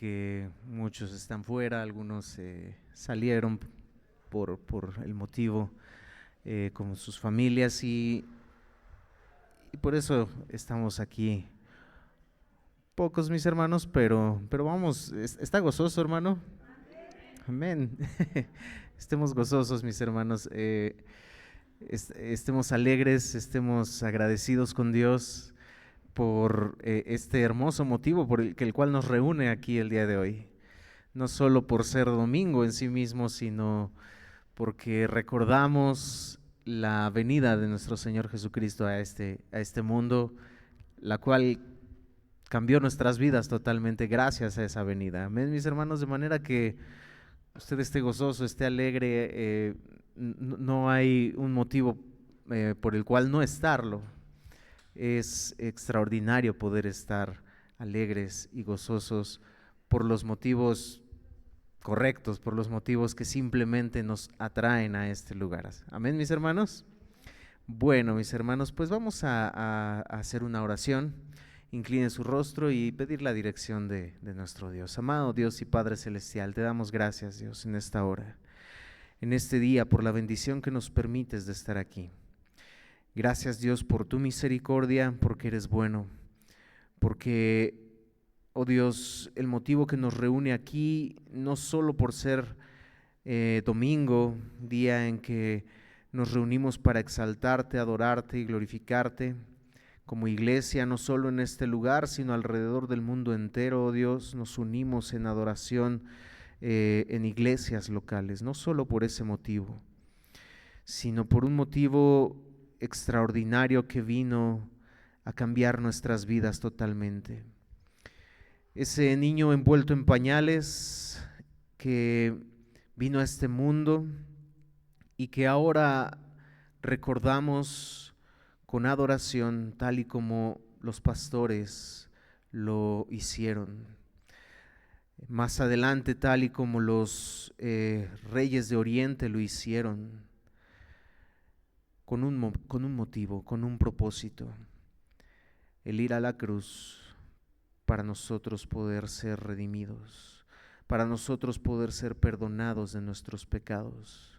que muchos están fuera, algunos salieron por el motivo con sus familias y por eso estamos aquí. Pocos, mis hermanos, pero vamos, ¿está gozoso, hermano? Amén. Estemos gozosos, mis hermanos, estemos alegres, estemos agradecidos con Dios por este hermoso motivo por el cual nos reúne aquí el día de hoy. No solo por ser domingo en sí mismo, sino porque recordamos la venida de nuestro Señor Jesucristo a este mundo, la cual cambió nuestras vidas totalmente gracias a esa venida. Amén, mis hermanos, de manera que usted esté gozoso, esté alegre, no hay un motivo por el cual no estarlo. Es extraordinario poder estar alegres y gozosos por los motivos correctos, por los motivos que simplemente nos atraen a este lugar. Amén, mis hermanos. Bueno, mis hermanos, pues vamos a hacer una oración. Incline su rostro y pedir la dirección de nuestro Dios. Amado Dios y Padre Celestial, te damos gracias, Dios, en esta hora, en este día, por la bendición que nos permites de estar aquí. Gracias, Dios, por tu misericordia, porque eres bueno, porque, oh Dios, el motivo que nos reúne aquí, no solo por ser domingo, día en que nos reunimos para exaltarte, adorarte y glorificarte, como iglesia, no solo en este lugar, sino alrededor del mundo entero, oh Dios, nos unimos en adoración en iglesias locales, no solo por ese motivo, sino por un motivo extraordinario que vino a cambiar nuestras vidas totalmente. Ese niño envuelto en pañales que vino a este mundo y que ahora recordamos con adoración, tal y como los pastores lo hicieron. Más adelante, tal y como los reyes de Oriente lo hicieron, con un motivo, con un propósito: el ir a la cruz para nosotros poder ser redimidos, para nosotros poder ser perdonados de nuestros pecados,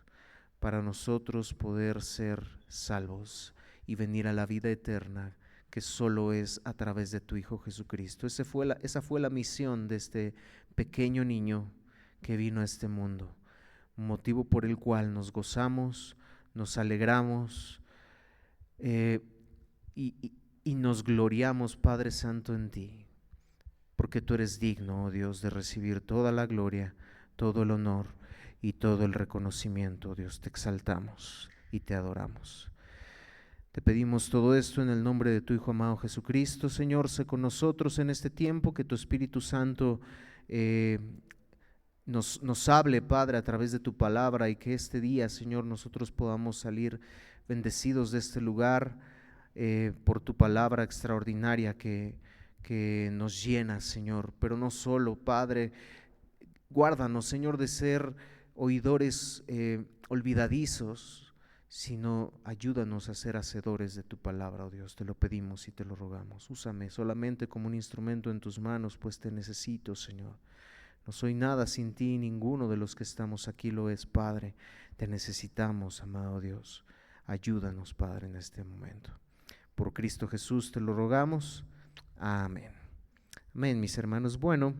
para nosotros poder ser salvos y venir a la vida eterna que solo es a través de tu Hijo Jesucristo. Esa fue la misión de este pequeño niño que vino a este mundo, motivo por el cual nos gozamos, nos alegramos y nos gloriamos, Padre Santo, en ti, porque tú eres digno, oh Dios, de recibir toda la gloria, todo el honor y todo el reconocimiento. Dios, te exaltamos y te adoramos. Te pedimos todo esto en el nombre de tu Hijo amado Jesucristo. Señor, sé con nosotros en este tiempo, que tu Espíritu Santo nos hable, Padre, a través de tu palabra, y que este día, Señor, nosotros podamos salir bendecidos de este lugar por tu palabra extraordinaria que nos llena, Señor. Pero no solo, Padre, guárdanos, Señor, de ser oidores olvidadizos, sino ayúdanos a ser hacedores de tu palabra, oh Dios. Te lo pedimos y te lo rogamos. Úsame solamente como un instrumento en tus manos, pues te necesito, Señor. No soy nada sin ti, ninguno de los que estamos aquí lo es, Padre. Te necesitamos, amado Dios. Ayúdanos, Padre, en este momento. Por Cristo Jesús te lo rogamos. Amén. Amén, mis hermanos. Bueno,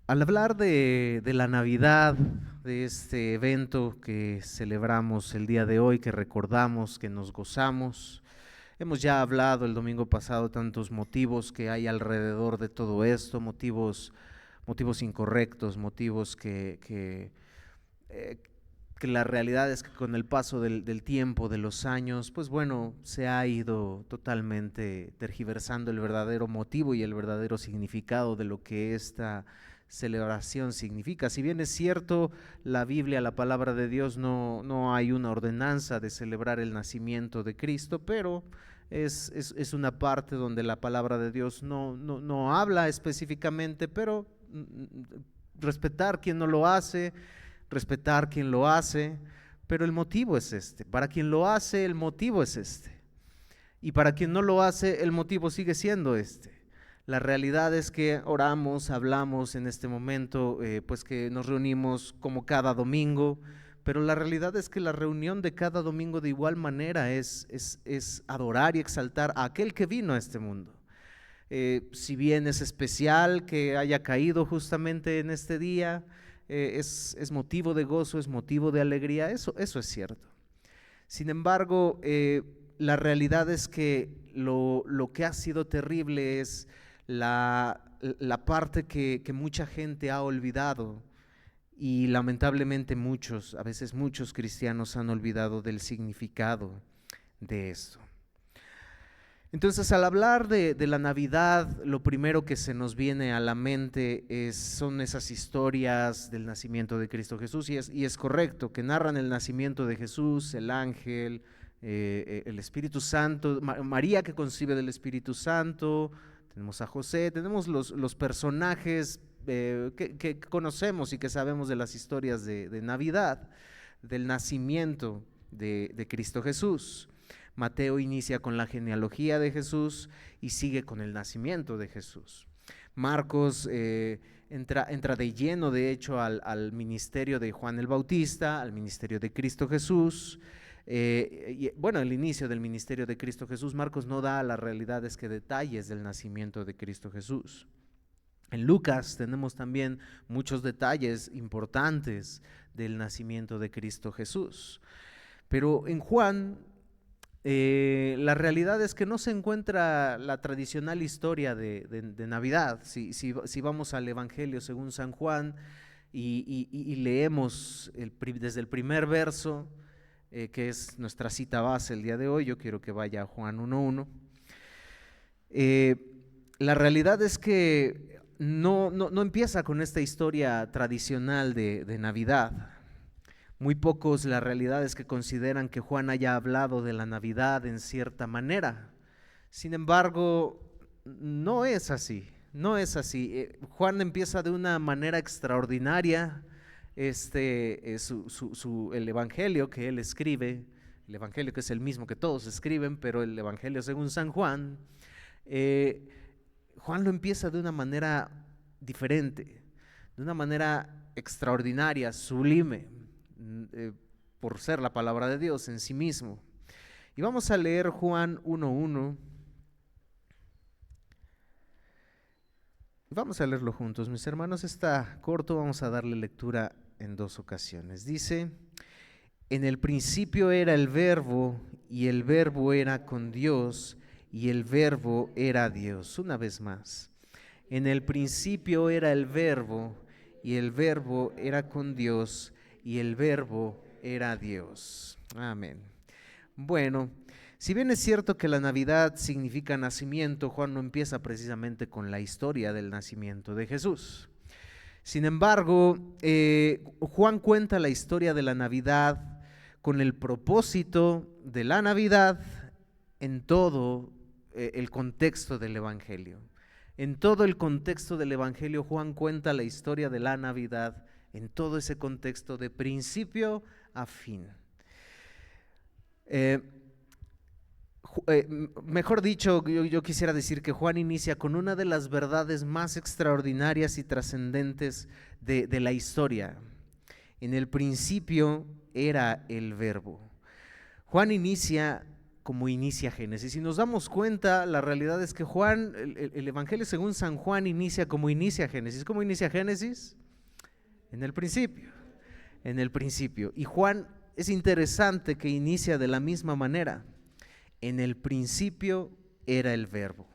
al hablar de la Navidad, de este evento que celebramos el día de hoy, que recordamos, que nos gozamos, hemos ya hablado el domingo pasado tantos motivos que hay alrededor de todo esto, motivos incorrectos, motivos que la realidad es que con el paso del tiempo, de los años, pues bueno, se ha ido totalmente tergiversando el verdadero motivo y el verdadero significado de lo que esta celebración significa. Si bien es cierto, la Biblia, la palabra de Dios, no hay una ordenanza de celebrar el nacimiento de Cristo, pero es una parte donde la palabra de Dios no habla específicamente, pero respetar quien no lo hace, respetar quien lo hace, pero el motivo es este. Para quien lo hace, el motivo es este. Y para quien no lo hace, el motivo sigue siendo este. La realidad es que oramos, hablamos en este momento, pues que nos reunimos como cada domingo, pero la realidad es que la reunión de cada domingo de igual manera es adorar y exaltar a aquel que vino a este mundo. Si bien es especial que haya caído justamente en este día, es motivo de gozo, es motivo de alegría, eso es cierto. Sin embargo, la realidad es que lo que ha sido terrible es la parte que mucha gente ha olvidado, y lamentablemente a veces muchos cristianos han olvidado del significado de esto. Entonces, al hablar de la Navidad, lo primero que se nos viene a la mente son esas historias del nacimiento de Cristo Jesús, y es correcto, que narran el nacimiento de Jesús, el ángel, el Espíritu Santo, María que concibe del Espíritu Santo, tenemos a José, tenemos los personajes que conocemos y que sabemos de las historias de Navidad, del nacimiento de Cristo Jesús. Mateo inicia con la genealogía de Jesús y sigue con el nacimiento de Jesús. Marcos entra de lleno, de hecho, al ministerio de Juan el Bautista, al ministerio de Cristo Jesús. El inicio del ministerio de Cristo Jesús, Marcos no da las realidades que detalles del nacimiento de Cristo Jesús. En Lucas tenemos también muchos detalles importantes del nacimiento de Cristo Jesús. Pero en Juan, la realidad es que no se encuentra la tradicional historia de Navidad. Si vamos al Evangelio según San Juan y leemos desde el primer verso, que es nuestra cita base el día de hoy, yo quiero que vaya a Juan 1:1. La realidad es que no empieza con esta historia tradicional de Navidad. Muy pocos, la realidad es que consideran que Juan haya hablado de la Navidad en cierta manera. Sin embargo, no es así. Juan empieza de una manera extraordinaria el evangelio que él escribe, el evangelio que es el mismo que todos escriben, pero el evangelio según San Juan, Juan lo empieza de una manera diferente, de una manera extraordinaria, sublime, por ser la palabra de Dios en sí mismo. Y vamos a leer Juan 1:1. Vamos a leerlo juntos, mis hermanos. Está corto, vamos a darle lectura en 2 ocasiones. Dice: en el principio era el Verbo, y el Verbo era con Dios, y el Verbo era Dios. Una vez más. En el principio era el Verbo, y el Verbo era con Dios, y el Verbo era Dios. Amén. Bueno, si bien es cierto que la Navidad significa nacimiento, Juan no empieza precisamente con la historia del nacimiento de Jesús. Sin embargo, Juan cuenta la historia de la Navidad con el propósito de la Navidad en todo el contexto del Evangelio. En todo el contexto del Evangelio, Juan cuenta la historia de la Navidad en todo ese contexto de principio a fin. Mejor dicho, yo quisiera decir que Juan inicia con una de las verdades más extraordinarias y trascendentes de la historia. En el principio era el Verbo. Juan inicia como inicia Génesis. Si nos damos cuenta, la realidad es que Juan, el Evangelio según San Juan inicia como inicia Génesis. ¿Cómo inicia Génesis? En el principio. En el principio. Y Juan es interesante que inicia de la misma manera. En el principio era el Verbo.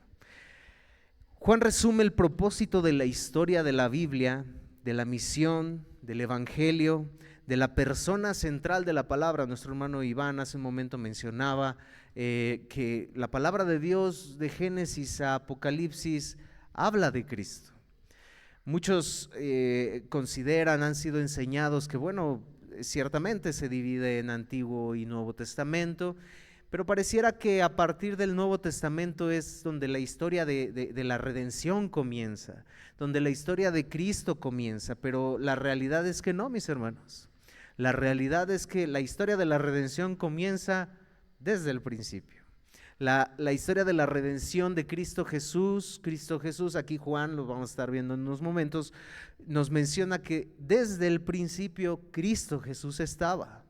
Juan resume el propósito de la historia de la Biblia, de la misión, del Evangelio, de la persona central de la palabra. Nuestro hermano Iván hace un momento mencionaba que la palabra de Dios de Génesis a Apocalipsis habla de Cristo. Muchos consideran, han sido enseñados que ciertamente se divide en Antiguo y Nuevo Testamento, pero pareciera que a partir del Nuevo Testamento es donde la historia de la redención comienza, donde la historia de Cristo comienza, pero la realidad es que no, mis hermanos. La realidad es que la historia de la redención comienza desde el principio. La historia de la redención de Cristo Jesús. Cristo Jesús, aquí Juan, lo vamos a estar viendo en unos momentos, nos menciona que desde el principio Cristo Jesús estaba.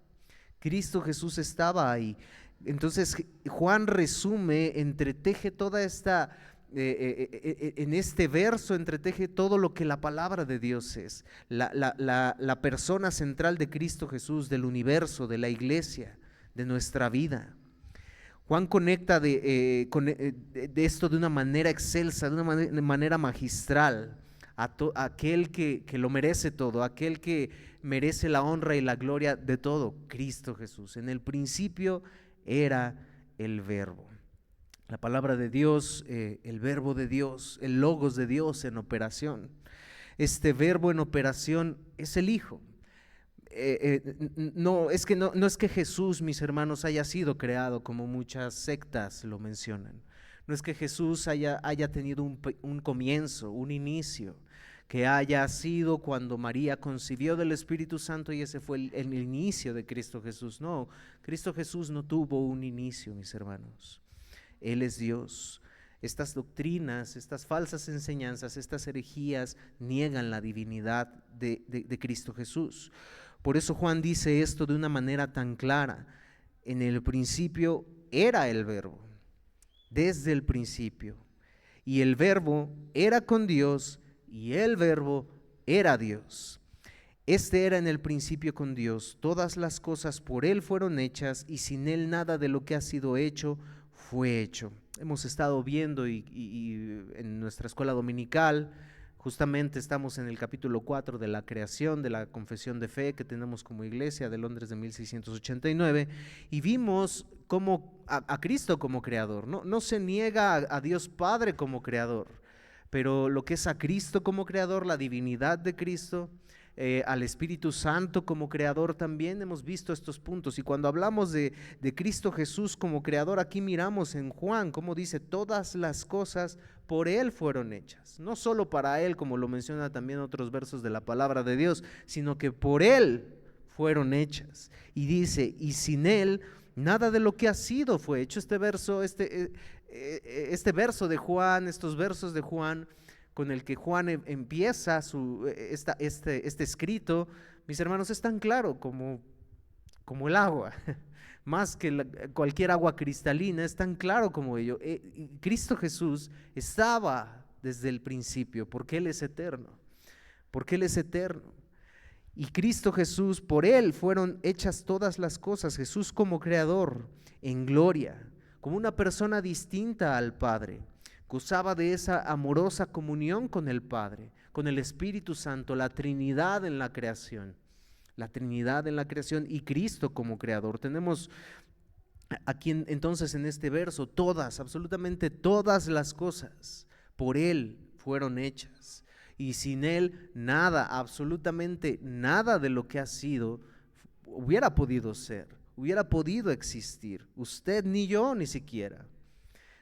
Cristo Jesús estaba ahí. Entonces Juan resume, entreteje toda esta, en este verso entreteje todo lo que la palabra de Dios es. La persona central de Cristo Jesús, del universo, de la iglesia, de nuestra vida. Juan conecta de esto de una manera excelsa, de una manera magistral, a aquel que lo merece todo, aquel que merece la honra y la gloria de todo, Cristo Jesús. En el principio era el Verbo. La palabra de Dios, el Verbo de Dios, el Logos de Dios en operación. Este Verbo en operación es el Hijo. No es que Jesús, mis hermanos, haya sido creado como muchas sectas lo mencionan. No es que Jesús haya tenido un comienzo, un inicio, que haya sido cuando María concibió del Espíritu Santo y ese fue el inicio de Cristo Jesús. No, Cristo Jesús no tuvo un inicio, mis hermanos. Él es Dios. Estas doctrinas, estas falsas enseñanzas, estas herejías niegan la divinidad de Cristo Jesús. Por eso Juan dice esto de una manera tan clara. En el principio era el Verbo, desde el principio. Y el Verbo era con Dios y el Verbo era Dios. Este era en el principio con Dios. Todas las cosas por Él fueron hechas y sin Él nada de lo que ha sido hecho fue hecho. Hemos estado viendo y en nuestra escuela dominical, justamente estamos en el capítulo 4 de la creación, de la confesión de fe que tenemos como iglesia de Londres de 1689, y vimos cómo a Cristo como creador. No se niega a Dios Padre como creador, pero lo que es a Cristo como creador, la divinidad de Cristo, al Espíritu Santo como creador también hemos visto estos puntos. Y cuando hablamos de Cristo Jesús como creador, aquí miramos en Juan cómo dice: todas las cosas por Él fueron hechas, no solo para Él, como lo menciona también otros versos de la palabra de Dios, sino que por Él fueron hechas. Y dice: y sin Él nada de lo que ha sido fue hecho. Este verso de Juan, estos versos de Juan con el que Juan empieza este escrito, mis hermanos, es tan claro como el agua, más que cualquier agua cristalina, es tan claro como ello. Cristo Jesús estaba desde el principio, porque Él es eterno, y Cristo Jesús, por Él fueron hechas todas las cosas. Jesús como creador, en gloria, como una persona distinta al Padre, gozaba de esa amorosa comunión con el Padre, con el Espíritu Santo, la Trinidad en la creación, y Cristo como creador. Tenemos aquí entonces en este verso todas, absolutamente todas las cosas por Él fueron hechas, y sin Él nada, absolutamente nada de lo que ha sido hubiera podido ser, hubiera podido existir, usted ni yo ni siquiera.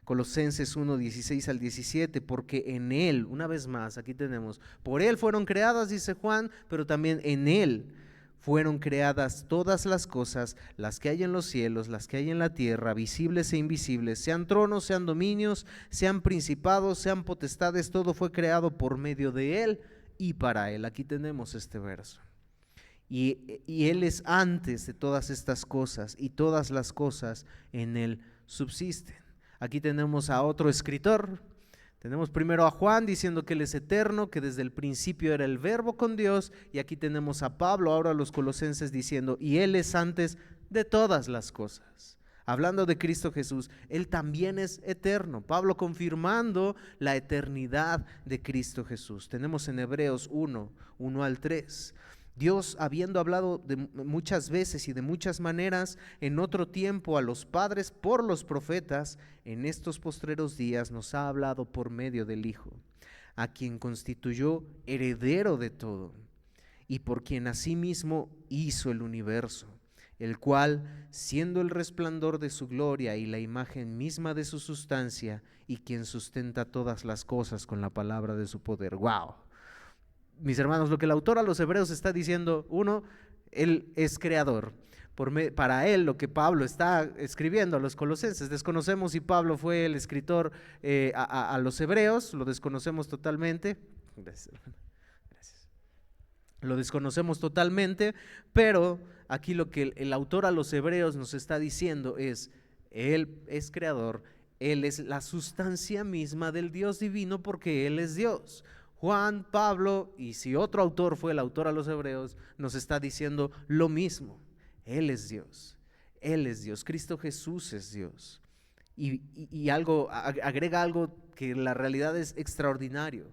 Colosenses 1, 16 al 17, porque en Él, una vez más, aquí tenemos, por Él fueron creadas, dice Juan, pero también en Él fueron creadas todas las cosas, las que hay en los cielos, las que hay en la tierra, visibles e invisibles, sean tronos, sean dominios, sean principados, sean potestades, todo fue creado por medio de Él y para Él. Aquí tenemos este verso. Y Él es antes de todas estas cosas, y todas las cosas en Él subsisten. Aquí tenemos a otro escritor. Tenemos primero a Juan diciendo que Él es eterno, que desde el principio era el Verbo con Dios, y aquí tenemos a Pablo, ahora a los Colosenses, diciendo: y Él es antes de todas las cosas. Hablando de Cristo Jesús, Él también es eterno. Pablo confirmando la eternidad de Cristo Jesús. Tenemos en Hebreos 1, 1 al 3. Dios, habiendo hablado de muchas veces y de muchas maneras en otro tiempo a los padres por los profetas, en estos postreros días nos ha hablado por medio del Hijo, a quien constituyó heredero de todo, y por quien asimismo hizo el universo, el cual, siendo el resplandor de su gloria y la imagen misma de su sustancia, y quien sustenta todas las cosas con la palabra de su poder. ¡Wow! Mis hermanos, lo que el autor a los Hebreos está diciendo: uno, Él es creador. para él lo que Pablo está escribiendo a los colosenses. Desconocemos si Pablo fue el escritor a los hebreos, lo desconocemos totalmente. Gracias. Lo desconocemos totalmente, pero aquí lo que el autor a los hebreos nos está diciendo es: Él es creador, Él es la sustancia misma del Dios divino porque Él es Dios. Juan, Pablo, y si otro autor fue el autor a los hebreos, nos está diciendo lo mismo. Él es Dios, Él es Dios, Cristo Jesús es Dios. Y agrega algo que en la realidad es extraordinario.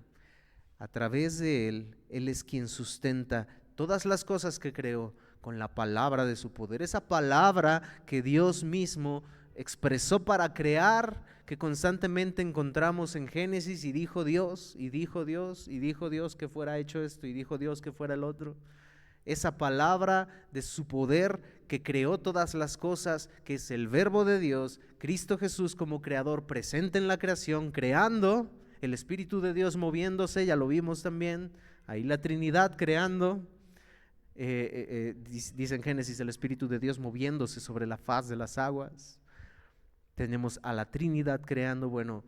A través de Él, Él es quien sustenta todas las cosas que creó con la palabra de su poder. Esa palabra que Dios mismo expresó para crear, que constantemente encontramos en Génesis, y dijo Dios, y dijo Dios, y dijo Dios que fuera hecho esto, y dijo Dios que fuera el otro. Esa palabra de su poder que creó todas las cosas, que es el verbo de Dios, Cristo Jesús como creador presente en la creación, creando, el Espíritu de Dios moviéndose, ya lo vimos también, ahí la Trinidad creando, dice en Génesis el Espíritu de Dios moviéndose sobre la faz de las aguas. Tenemos a la Trinidad creando. Bueno,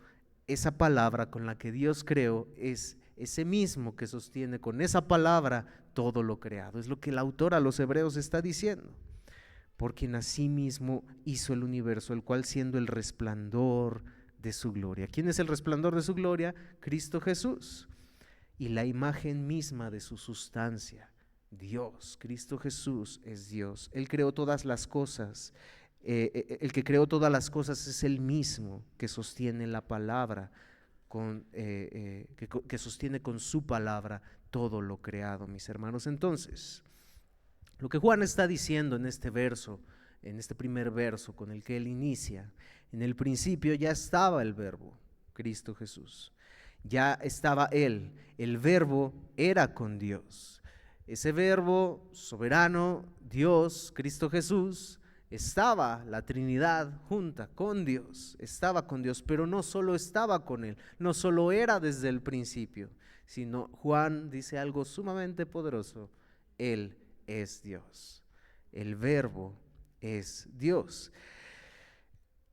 esa palabra con la que Dios creó es ese mismo que sostiene con esa palabra todo lo creado. Es lo que el autor a los hebreos está diciendo. Por quien asimismo hizo el universo, el cual siendo el resplandor de su gloria. ¿Quién es el resplandor de su gloria? Cristo Jesús. Y la imagen misma de su sustancia, Dios. Cristo Jesús es Dios. Él creó todas las cosas. El que creó todas las cosas es el mismo que sostiene la palabra, que sostiene con su palabra todo lo creado, mis hermanos. Entonces, lo que Juan está diciendo en este verso, en este primer verso con el que él inicia: en el principio ya estaba el verbo, Cristo Jesús. Ya estaba Él, el verbo era con Dios. Ese verbo soberano, Dios, Cristo Jesús, estaba la Trinidad junta con Dios, estaba con Dios, pero no solo estaba con Él, no solo era desde el principio, sino Juan dice algo sumamente poderoso: Él es Dios, el verbo es Dios.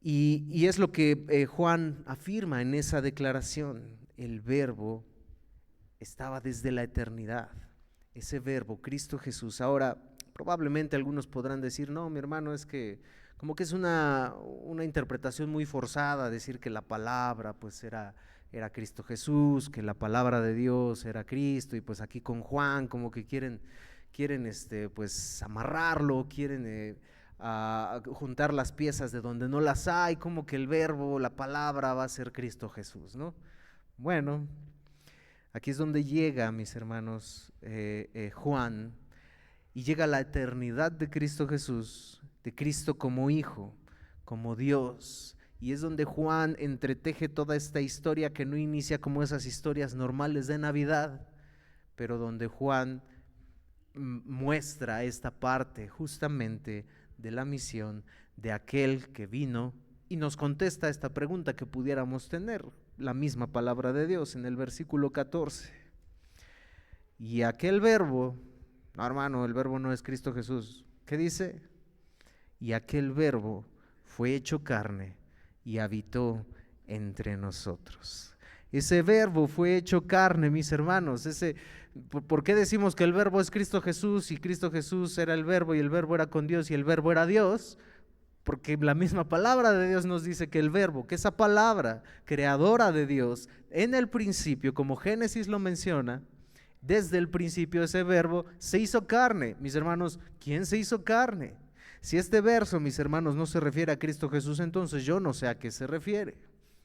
Y es lo que Juan afirma en esa declaración: el verbo estaba desde la eternidad, ese verbo, Cristo Jesús. Ahora, probablemente algunos podrán decir: no, mi hermano, es que como que es una interpretación muy forzada decir que la palabra pues era Cristo Jesús, que la palabra de Dios era Cristo, y pues aquí con Juan como que quieren pues amarrarlo, quieren a juntar las piezas de donde no las hay, como que el verbo, la palabra va a ser Cristo Jesús, ¿no? Bueno, aquí es donde llega, mis hermanos, Juan, y llega la eternidad de Cristo Jesús, de Cristo como Hijo, como Dios, y es donde Juan entreteje toda esta historia que no inicia como esas historias normales de Navidad, pero donde Juan muestra esta parte justamente de la misión de aquel que vino y nos contesta esta pregunta que pudiéramos tener, la misma palabra de Dios en el versículo 14. Y aquel verbo, no, hermano, el verbo no es Cristo Jesús. ¿Qué dice? Y aquel verbo fue hecho carne y habitó entre nosotros. Ese verbo fue hecho carne, mis hermanos. ¿Por qué decimos que el verbo es Cristo Jesús y Cristo Jesús era el verbo y el verbo era con Dios y el verbo era Dios? Porque la misma palabra de Dios nos dice que el verbo, que esa palabra creadora de Dios, en el principio, como Génesis lo menciona, desde el principio ese verbo se hizo carne. Mis hermanos, ¿quién se hizo carne? Si este verso, mis hermanos, no se refiere a Cristo Jesús, entonces yo no sé a qué se refiere.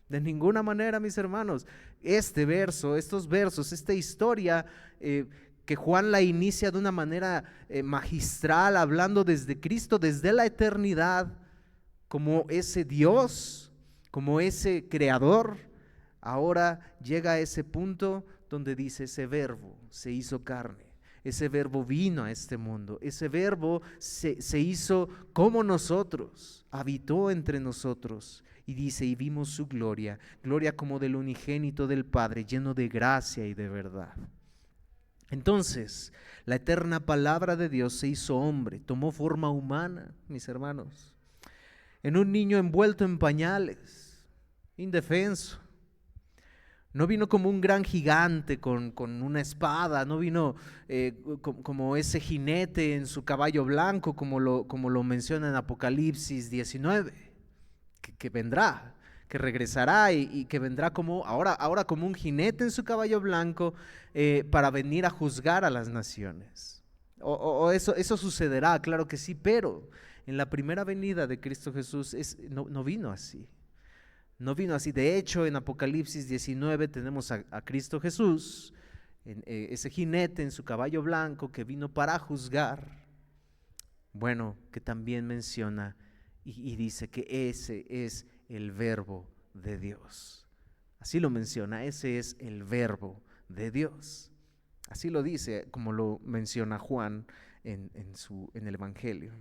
De ninguna manera, mis hermanos. Este verso, estos versos, esta historia que Juan la inicia de una manera magistral, hablando desde Cristo, desde la eternidad, como ese Dios, como ese creador, ahora llega a ese punto donde dice: ese verbo se hizo carne, ese verbo vino a este mundo, ese verbo se hizo como nosotros, habitó entre nosotros. Y dice: y vimos su gloria, gloria como del unigénito del Padre, lleno de gracia y de verdad. Entonces, la eterna palabra de Dios se hizo hombre, tomó forma humana, mis hermanos, en un niño envuelto en pañales, indefenso. No vino como un gran gigante con una espada, no vino como ese jinete en su caballo blanco, como lo menciona en Apocalipsis 19, que vendrá, que regresará y que vendrá como ahora como un jinete en su caballo blanco para venir a juzgar a las naciones. O eso sucederá, claro que sí, pero en la primera venida de Cristo Jesús no vino así. No vino así. De hecho, en Apocalipsis 19 tenemos a Cristo Jesús, ese jinete en su caballo blanco que vino para juzgar. Bueno, que también menciona y dice que ese es el verbo de Dios. Así lo menciona, ese es el verbo de Dios. Así lo dice, como lo menciona Juan en el Evangelio.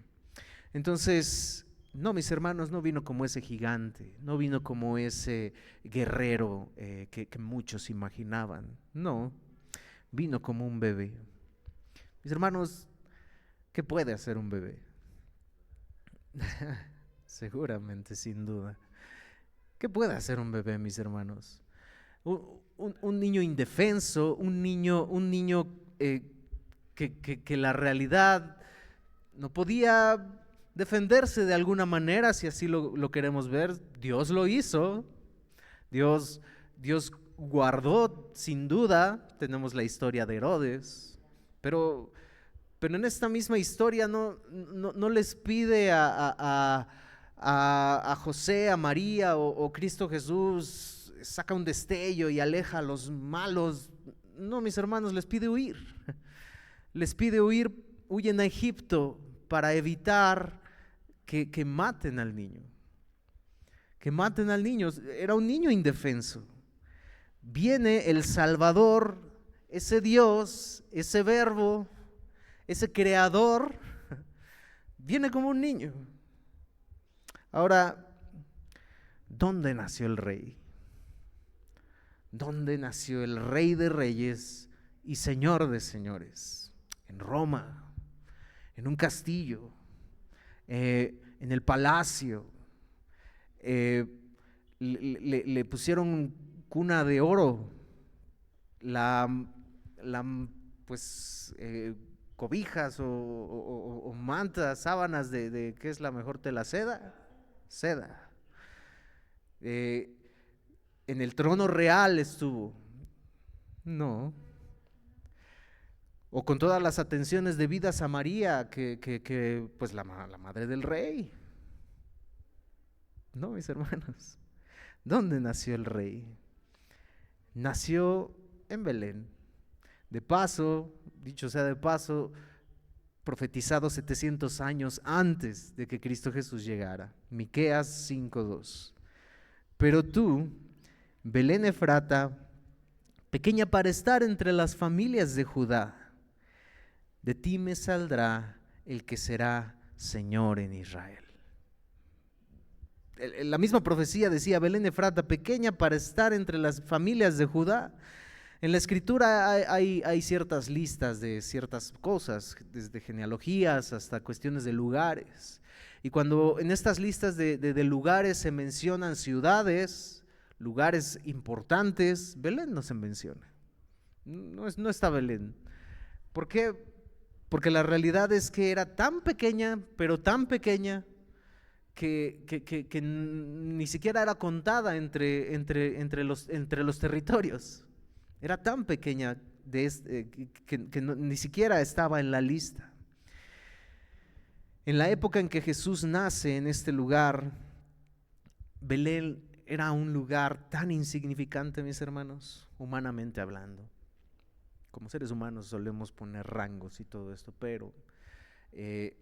Entonces, no, mis hermanos, no vino como ese gigante, no vino como ese guerrero que muchos imaginaban. No, vino como un bebé. Mis hermanos, ¿qué puede hacer un bebé? Seguramente, sin duda. ¿Qué puede hacer un bebé, mis hermanos? Un niño indefenso, un niño que la realidad no podía defenderse de alguna manera, si así lo queremos ver. Dios lo hizo. Dios guardó, sin duda. Tenemos la historia de Herodes, pero en esta misma historia no les pide a José, a María o Cristo Jesús, saca un destello y aleja a los malos. No, mis hermanos, les pide huir. Les pide huir, huyen a Egipto para evitar que maten al niño. Que maten al niño. Era un niño indefenso. Viene el Salvador, ese Dios, ese verbo, ese creador, viene como un niño. Ahora, ¿dónde nació el rey? ¿Dónde nació el Rey de Reyes y Señor de Señores? En Roma, en un castillo, en el palacio. Le pusieron cuna de oro, cobijas o mantas, sábanas de ¿qué es la mejor tela? Seda. En el trono real estuvo. No. O con todas las atenciones debidas a María, que pues la madre del rey. No, mis hermanos. ¿Dónde nació el rey? Nació en Belén. De paso, dicho sea de paso, profetizado 700 años antes de que Cristo Jesús llegara. Miqueas 5:2. Pero tú, Belén Efrata, pequeña para estar entre las familias de Judá, de ti me saldrá el que será Señor en Israel. La misma profecía decía, Belén Efrata, pequeña para estar entre las familias de Judá. En la escritura hay ciertas listas de ciertas cosas, desde genealogías hasta cuestiones de lugares. Y cuando en estas listas de lugares se mencionan ciudades, lugares importantes, Belén no se menciona. No está Belén. ¿Por qué? Porque la realidad es que era tan pequeña, pero tan pequeña, que ni siquiera era contada entre los territorios. Era tan pequeña que ni siquiera estaba en la lista. En la época en que Jesús nace en este lugar, Belén era un lugar tan insignificante, mis hermanos, humanamente hablando. Como seres humanos solemos poner rangos y todo esto, pero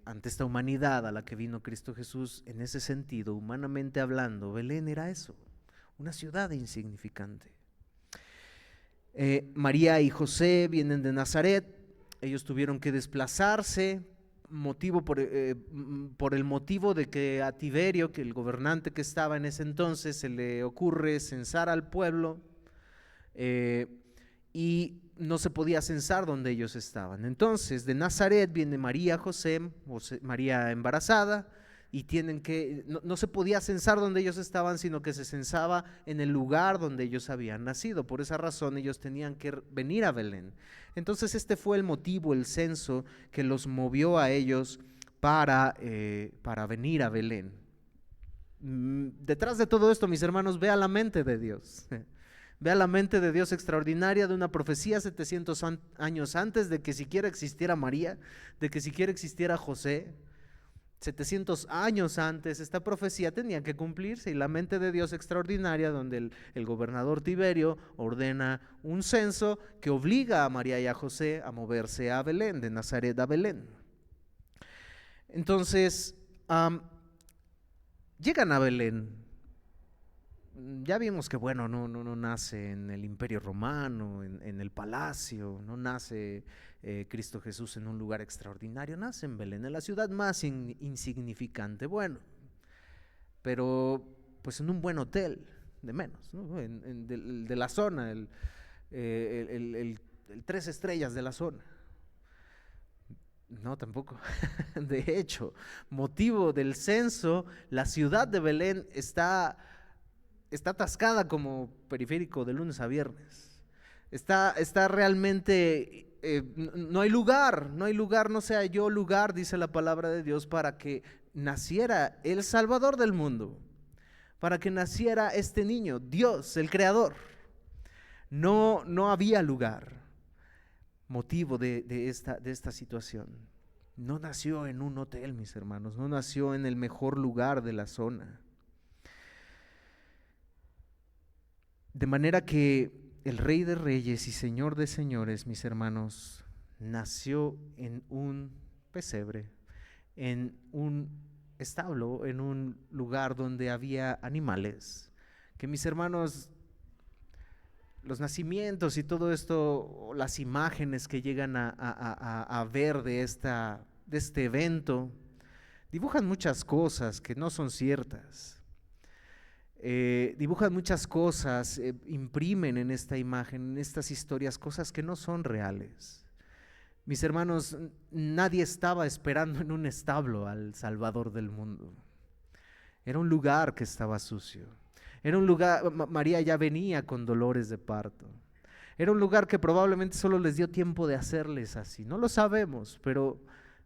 ante esta humanidad a la que vino Cristo Jesús, en ese sentido, humanamente hablando, Belén era eso, una ciudad insignificante. María y José vienen de Nazaret. Ellos tuvieron que desplazarse por el motivo de que a Tiberio, que el gobernante que estaba en ese entonces, se le ocurre censar al pueblo, y no se podía censar donde ellos estaban. Entonces, de Nazaret viene María, María embarazada, y no se podía censar donde ellos estaban, sino que se censaba en el lugar donde ellos habían nacido. Por esa razón ellos tenían que venir a Belén. Entonces este fue el motivo, el censo, que los movió a ellos para venir a Belén. Detrás de todo esto, mis hermanos, vea la mente de Dios. Vea la mente de Dios extraordinaria de una profecía 700 años antes de que siquiera existiera María, de que siquiera existiera José. 700 años antes esta profecía tenía que cumplirse, y la mente de Dios extraordinaria, donde el gobernador Tiberio ordena un censo que obliga a María y a José a moverse a Belén, de Nazaret a Belén. Entonces llegan a Belén. Ya vimos que bueno, no nace en el Imperio Romano, en el palacio, no nace Cristo Jesús en un lugar extraordinario, nace en Belén, en la ciudad más insignificante, bueno, pero pues en un buen hotel, de menos, ¿no? De la zona, el 3 estrellas de la zona. No, tampoco. De hecho, motivo del censo, la ciudad de Belén está atascada como periférico de lunes a viernes. Está realmente, no hay lugar, no se halló lugar, dice la palabra de Dios, para que naciera el Salvador del mundo, para que naciera este niño, Dios, el Creador. No había lugar. Motivo de esta situación. No nació en un hotel, mis hermanos, no nació en el mejor lugar de la zona. De manera que el Rey de Reyes y Señor de Señores, mis hermanos, nació en un pesebre, en un establo, en un lugar donde había animales, que mis hermanos, los nacimientos y todo esto, las imágenes que llegan a ver de este evento, dibujan muchas cosas que no son ciertas. Dibujan muchas cosas, imprimen en esta imagen, en estas historias, cosas que no son reales. Mis hermanos, nadie estaba esperando en un establo al Salvador del mundo. Era un lugar que estaba sucio. Era un lugar, María ya venía con dolores de parto. Era un lugar que probablemente solo les dio tiempo de hacerles así. No lo sabemos, pero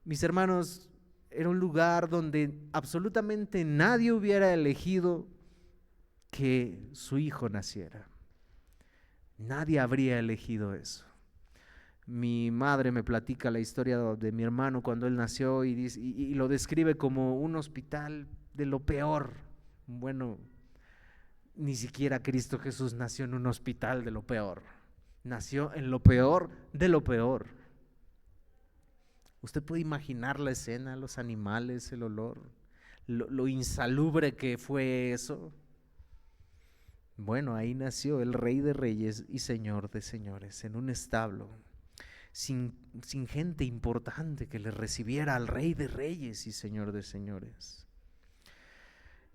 mis hermanos, era un lugar donde absolutamente nadie hubiera elegido que su hijo naciera. Nadie habría elegido eso. Mi madre me platica la historia de mi hermano cuando él nació y lo describe como un hospital de lo peor. Bueno, ni siquiera Cristo Jesús nació en un hospital de lo peor. Nació en lo peor de lo peor. Usted puede imaginar la escena, los animales, el olor, lo insalubre que fue eso. Bueno, ahí nació el Rey de Reyes y Señor de Señores, en un establo, sin gente importante que le recibiera al Rey de Reyes y Señor de Señores.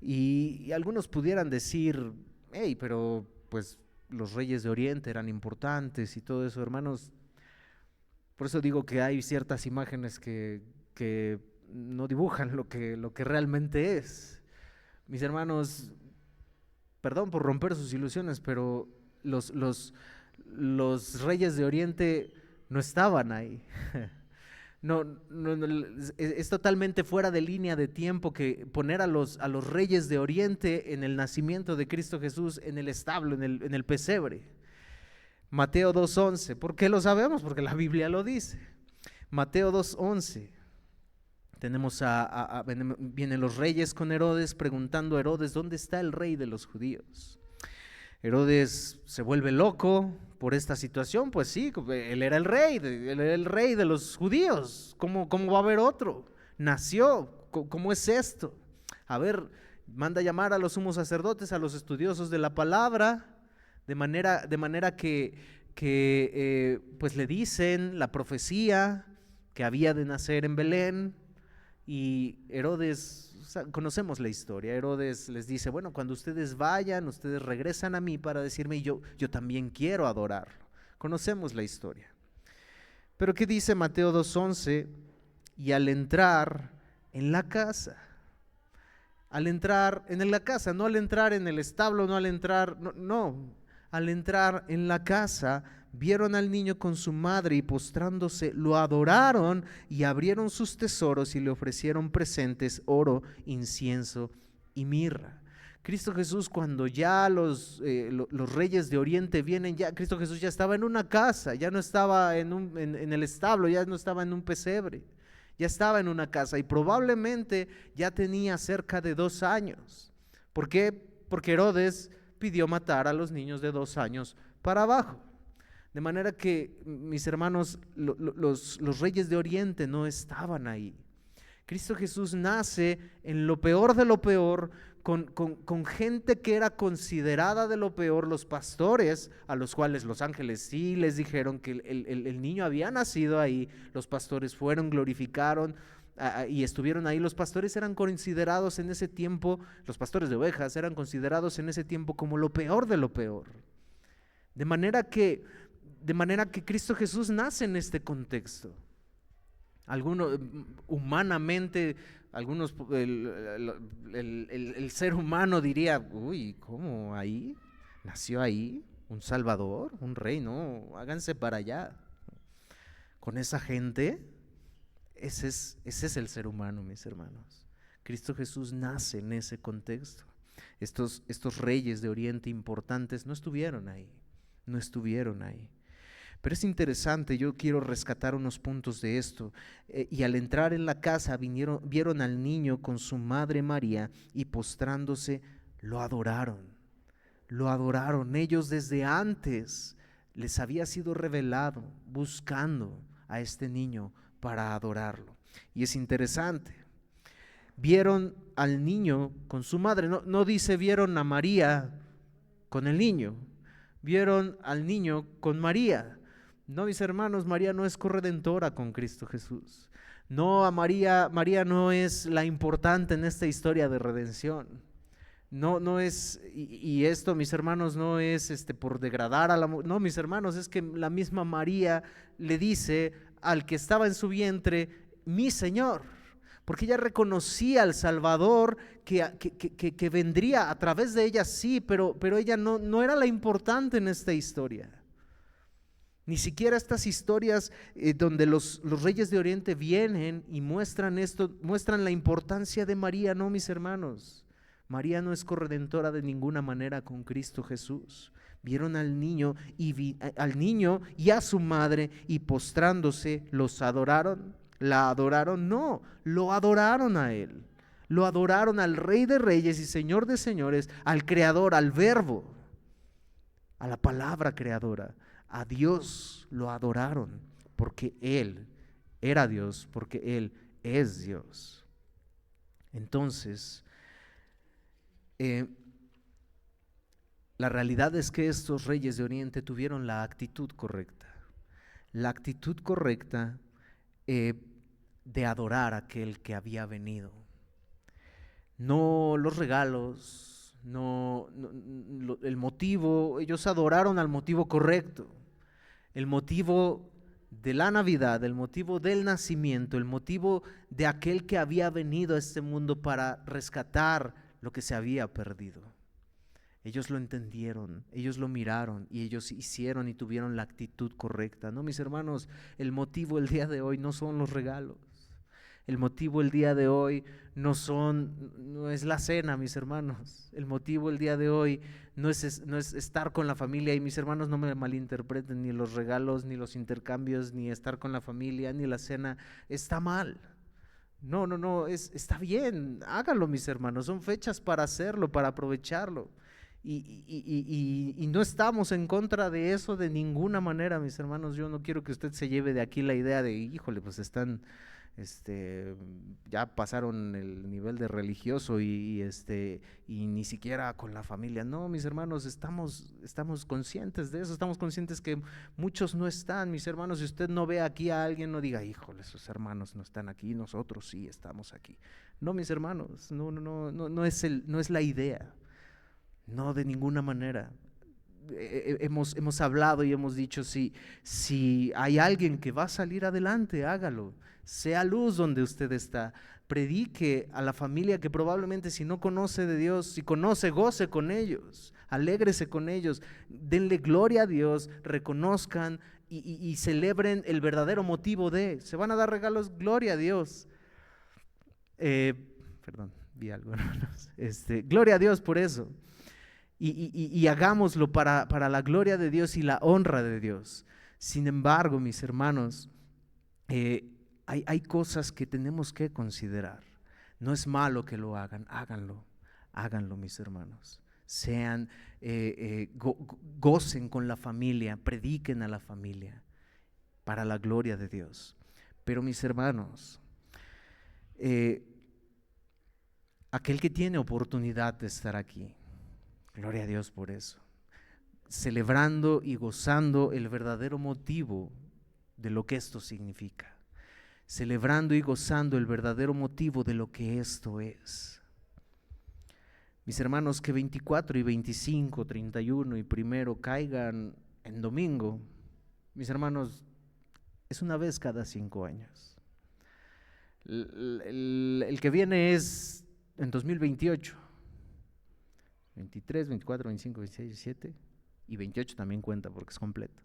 Y algunos pudieran decir, hey, pero pues los reyes de Oriente eran importantes y todo eso, hermanos. Por eso digo que hay ciertas imágenes que no dibujan lo que realmente es. Mis hermanos, perdón por romper sus ilusiones, pero los reyes de Oriente no estaban ahí. No, es totalmente fuera de línea de tiempo que poner a los reyes de Oriente en el nacimiento de Cristo Jesús, en el establo, en el pesebre. Mateo 2:11, ¿por qué lo sabemos? Porque la Biblia lo dice. Mateo 2:11. Tenemos vienen los reyes con Herodes, preguntando a Herodes, ¿dónde está el rey de los judíos? Herodes se vuelve loco por esta situación, pues sí, él era el rey de los judíos. ¿Cómo va a haber otro? Nació, ¿cómo es esto? A ver, manda llamar a los sumos sacerdotes, a los estudiosos de la palabra, de manera que pues le dicen la profecía que había de nacer en Belén. Y Herodes, conocemos la historia, Herodes les dice, bueno, cuando ustedes vayan, ustedes regresan a mí para decirme, yo también quiero adorarlo. Conocemos la historia. Pero ¿qué dice Mateo 2:11? Y al entrar en la casa, al entrar en la casa, no al entrar en el establo, no al entrar, no, al entrar en la casa, vieron al niño con su madre y postrándose lo adoraron y abrieron sus tesoros y le ofrecieron presentes, oro, incienso y mirra. Cristo Jesús, cuando ya los reyes de Oriente vienen, ya Cristo Jesús ya estaba en una casa, ya no estaba en el establo, ya no estaba en un pesebre, ya estaba en una casa y probablemente ya tenía cerca de 2 años. ¿Por qué? Porque Herodes pidió matar a los niños de 2 años para abajo. De manera que, mis hermanos, los reyes de Oriente no estaban ahí. Cristo Jesús nace en lo peor de lo peor, con gente que era considerada de lo peor, los pastores, a los cuales los ángeles sí les dijeron que el niño había nacido ahí. Los pastores fueron, glorificaron y estuvieron ahí. Los pastores eran considerados en ese tiempo, los pastores de ovejas eran considerados en ese tiempo como lo peor de lo peor. De manera que Cristo Jesús nace en este contexto. Algunos, humanamente, el ser humano diría, uy, ¿cómo ahí? ¿Nació ahí? ¿Un salvador? ¿Un rey? No, háganse para allá. Con esa gente, ese es el ser humano, mis hermanos. Cristo Jesús nace en ese contexto. Estos reyes de Oriente importantes no estuvieron ahí. Pero es interesante, yo quiero rescatar unos puntos de esto. Y al entrar en la casa vieron al niño con su madre María y postrándose lo adoraron. Ellos desde antes les había sido revelado buscando a este niño para adorarlo. Y es interesante. Vieron al niño con su madre, no dice vieron a María con el niño, vieron al niño con María. No, mis hermanos, María no es corredentora con Cristo Jesús. No, María no es la importante en esta historia de redención. No es, y esto, mis hermanos, no es por degradar a la mujer. No, mis hermanos, es que la misma María le dice al que estaba en su vientre, mi Señor, porque ella reconocía al Salvador que vendría a través de ella, sí, pero ella no era la importante en esta historia. Ni siquiera estas historias donde los reyes de Oriente vienen y muestran esto, muestran la importancia de María. No, mis hermanos, María no es corredentora de ninguna manera con Cristo Jesús. Vieron al niño y a su madre y postrándose los adoraron. ¿La adoraron? No, lo adoraron a Él. Lo adoraron al Rey de Reyes y Señor de Señores, al Creador, al Verbo, a la palabra creadora. A Dios lo adoraron porque Él era Dios, porque Él es Dios. Entonces, la realidad es que estos reyes de Oriente tuvieron la actitud correcta. La actitud correcta de adorar a aquel que había venido. No los regalos, el motivo, ellos adoraron al motivo correcto. El motivo de la Navidad, el motivo del nacimiento, el motivo de aquel que había venido a este mundo para rescatar lo que se había perdido. Ellos lo entendieron, ellos lo miraron y ellos hicieron y tuvieron la actitud correcta. No, mis hermanos, el motivo el día de hoy no son los regalos. El motivo el día de hoy no es la cena, mis hermanos. El motivo el día de hoy no es estar con la familia. Y mis hermanos, no me malinterpreten, ni los regalos, ni los intercambios, ni estar con la familia, ni la cena está mal. No, está bien, hágalo, mis hermanos. Son fechas para hacerlo, para aprovecharlo. Y no estamos en contra de eso de ninguna manera, mis hermanos. Yo no quiero que usted se lleve de aquí la idea de, híjole, pues están... ya pasaron el nivel de religioso y ni siquiera con la familia. No, mis hermanos, estamos conscientes de eso, estamos conscientes que muchos no están, mis hermanos. Si usted no ve aquí a alguien, no diga, híjole, sus hermanos no están aquí, nosotros sí estamos aquí. No, mis hermanos, no es la idea, no, de ninguna manera. hemos hablado y hemos dicho, si hay alguien que va a salir adelante, hágalo. Sea luz donde usted está. Predique a la familia que probablemente si no conoce de Dios, si conoce, goce con ellos, alégrese con ellos, denle gloria a Dios, reconozcan y celebren el verdadero motivo se van a dar regalos, gloria a Dios. Perdón, vi algo, hermanos. Gloria a Dios por eso. Y hagámoslo para la gloria de Dios y la honra de Dios. Sin embargo, mis hermanos, hay cosas que tenemos que considerar. No es malo que lo hagan, háganlo, mis hermanos. Gocen con la familia, prediquen a la familia para la gloria de Dios. Pero mis hermanos, aquel que tiene oportunidad de estar aquí, gloria a Dios por eso, celebrando y gozando el verdadero motivo de lo que esto significa, celebrando y gozando el verdadero motivo de lo que esto es. Mis hermanos, que 24 y 25, 31 y primero caigan en domingo, mis hermanos, es una vez cada 5 años. El que viene es en 2028, 23, 24, 25, 26, 27 y 28 también cuenta porque es completo.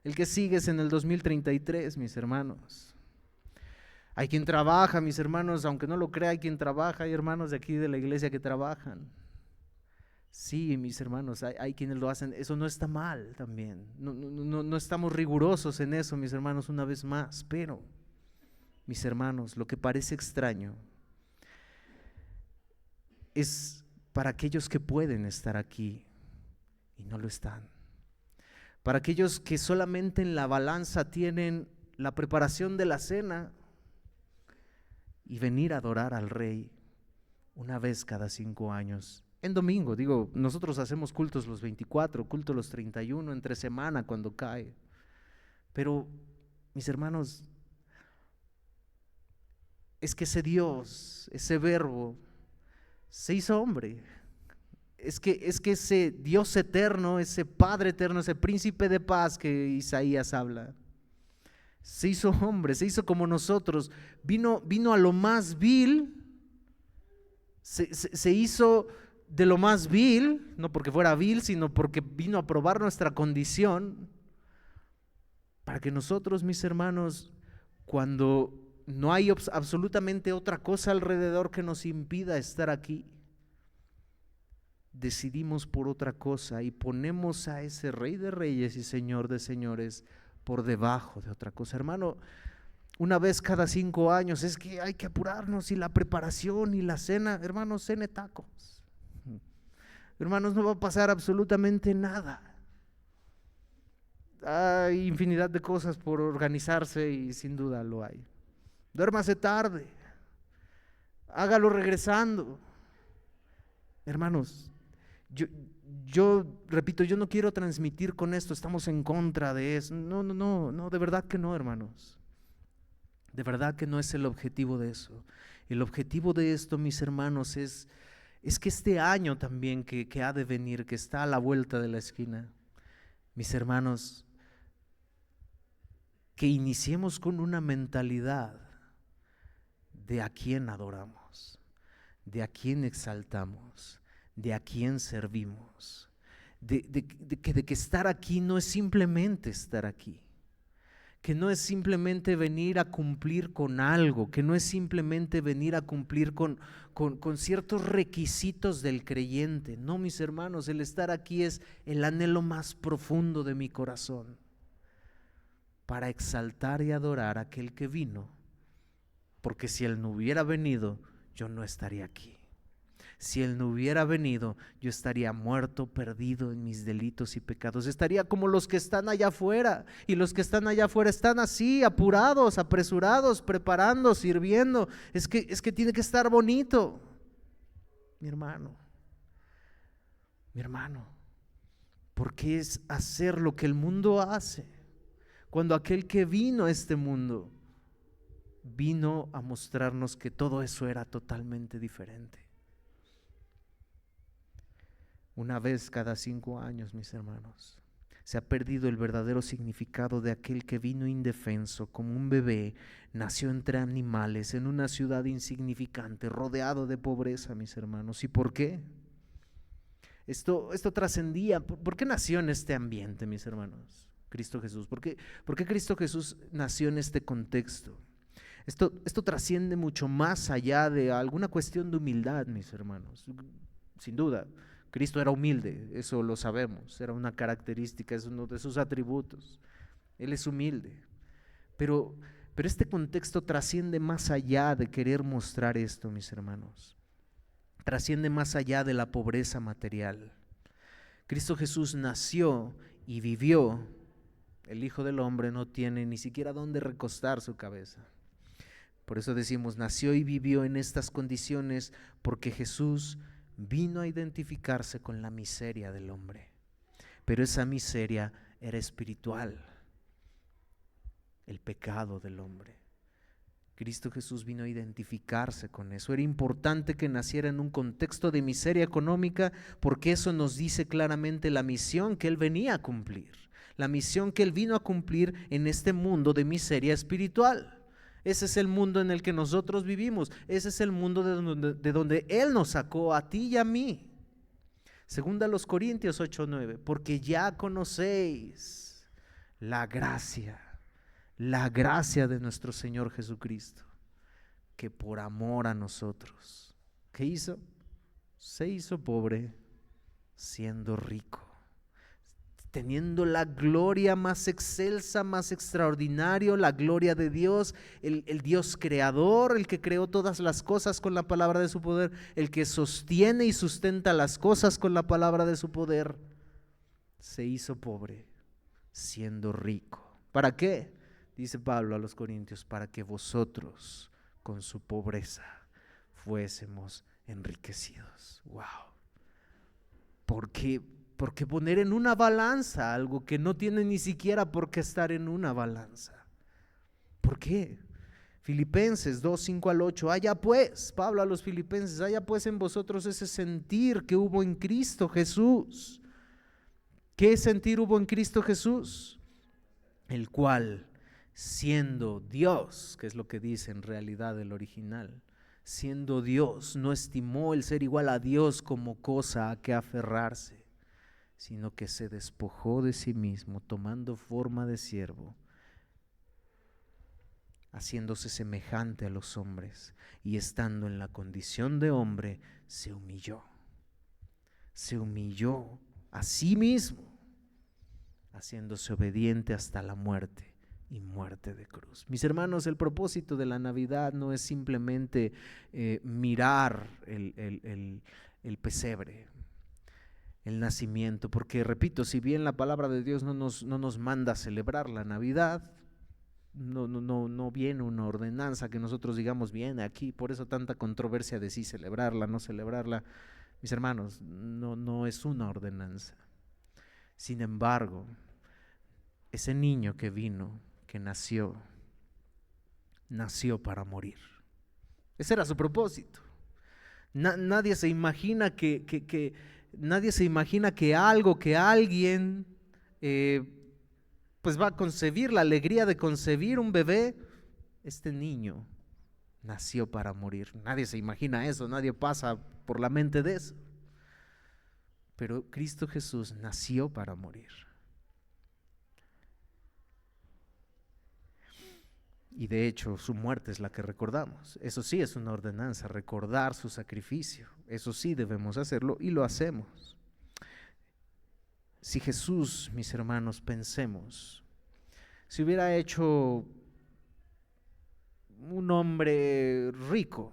El que sigue es en el 2033, mis hermanos. Hay quien trabaja, mis hermanos, aunque no lo crea, hay quien trabaja, hay hermanos de aquí de la iglesia que trabajan. Sí, mis hermanos, hay quienes lo hacen, eso no está mal también, no estamos rigurosos en eso, mis hermanos, una vez más, pero, mis hermanos, lo que parece extraño es para aquellos que pueden estar aquí y no lo están, para aquellos que solamente en la balanza tienen la preparación de la cena y venir a adorar al Rey una vez cada 5 años. En domingo, digo, nosotros hacemos cultos los 24, cultos los 31, entre semana cuando cae. Pero, mis hermanos, es que ese Dios, ese verbo, se hizo hombre. Es que ese Dios eterno, ese Padre eterno, ese príncipe de paz que Isaías habla, se hizo hombre, se hizo como nosotros, vino a lo más vil, se hizo de lo más vil, no porque fuera vil, sino porque vino a probar nuestra condición, para que nosotros, mis hermanos, cuando no hay absolutamente otra cosa alrededor que nos impida estar aquí, decidimos por otra cosa y ponemos a ese Rey de Reyes y Señor de Señores por debajo de otra cosa. Hermano, una vez cada 5 años es que hay que apurarnos, y la preparación y la cena, hermanos, cene tacos. Hermanos, no va a pasar absolutamente nada. Hay infinidad de cosas por organizarse y sin duda lo hay. Duérmase tarde, hágalo regresando. Hermanos, yo repito, yo no quiero transmitir con esto, estamos en contra de eso. No, de verdad que no, hermanos. De verdad que no es el objetivo de eso. El objetivo de esto, mis hermanos, es que este año también que ha de venir, que está a la vuelta de la esquina, mis hermanos, que iniciemos con una mentalidad de a quién adoramos, de a quién exaltamos, de a quién servimos, de que estar aquí no es simplemente estar aquí, que no es simplemente venir a cumplir con algo, que no es simplemente venir a cumplir con ciertos requisitos del creyente. No, mis hermanos, el estar aquí es el anhelo más profundo de mi corazón, para exaltar y adorar a aquel que vino, porque si Él no hubiera venido, yo no estaría aquí. Si Él no hubiera venido, yo estaría muerto, perdido en mis delitos y pecados. Estaría como los que están allá afuera, y los que están allá afuera están así, apurados, apresurados, preparando, sirviendo. Es que tiene que estar bonito. Mi hermano, ¿por qué es hacer lo que el mundo hace? Cuando aquel que vino a este mundo vino a mostrarnos que todo eso era totalmente diferente. Una vez cada 5 años, mis hermanos. Se ha perdido el verdadero significado de aquel que vino indefenso, como un bebé, nació entre animales, en una ciudad insignificante, rodeado de pobreza, mis hermanos. ¿Y por qué? Esto trascendía. ¿Por qué nació en este ambiente, mis hermanos? Cristo Jesús. ¿Por qué Cristo Jesús nació en este contexto? Esto trasciende mucho más allá de alguna cuestión de humildad, mis hermanos. Sin duda, Cristo era humilde, eso lo sabemos, era una característica, es uno de sus atributos. Él es humilde. Pero este contexto trasciende más allá de querer mostrar esto, mis hermanos. Trasciende más allá de la pobreza material. Cristo Jesús nació y vivió. El Hijo del Hombre no tiene ni siquiera dónde recostar su cabeza. Por eso decimos, nació y vivió en estas condiciones porque Jesús vino a identificarse con la miseria del hombre. Pero esa miseria era espiritual, el pecado del hombre. Cristo Jesús vino a identificarse con eso. Era importante que naciera en un contexto de miseria económica porque eso nos dice claramente la misión que Él venía a cumplir. La misión que Él vino a cumplir en este mundo de miseria espiritual. Ese es el mundo en el que nosotros vivimos. Ese es el mundo de donde Él nos sacó a ti y a mí. Segunda a los Corintios 8:9, porque ya conocéis la gracia de nuestro Señor Jesucristo, que por amor a nosotros, ¿qué hizo? Se hizo pobre siendo rico. Teniendo la gloria más excelsa, más extraordinaria, la gloria de Dios, el Dios creador, el que creó todas las cosas con la palabra de su poder, el que sostiene y sustenta las cosas con la palabra de su poder, se hizo pobre siendo rico. ¿Para qué? Dice Pablo a los Corintios, para que vosotros con su pobreza fuésemos enriquecidos. ¡Wow! Porque poner en una balanza algo que no tiene ni siquiera por qué estar en una balanza. ¿Por qué? Filipenses 2:5-8, haya pues, Pablo a los filipenses, haya pues en vosotros ese sentir que hubo en Cristo Jesús. ¿Qué sentir hubo en Cristo Jesús? El cual, siendo Dios, que es lo que dice en realidad el original, siendo Dios, no estimó el ser igual a Dios como cosa a que aferrarse, sino que se despojó de sí mismo, tomando forma de siervo, haciéndose semejante a los hombres, y estando en la condición de hombre, se humilló a sí mismo, haciéndose obediente hasta la muerte y muerte de cruz. Mis hermanos, el propósito de la Navidad no es simplemente mirar el pesebre, el nacimiento, porque repito, si bien la palabra de Dios no nos manda a celebrar la Navidad, no viene una ordenanza que nosotros digamos viene aquí, por eso tanta controversia de si celebrarla, no celebrarla. Mis hermanos, no es una ordenanza. Sin embargo, ese niño que vino, que nació para morir. Ese era su propósito. Nadie se imagina nadie se imagina que alguien pues va a concebir la alegría de concebir un bebé. Este niño nació para morir. Nadie se imagina eso, nadie pasa por la mente de eso. Pero Cristo Jesús nació para morir. Y de hecho su muerte es la que recordamos. Eso sí es una ordenanza, recordar su sacrificio. Eso sí debemos hacerlo y lo hacemos. Si Jesús, mis hermanos, pensemos, si hubiera hecho un hombre rico,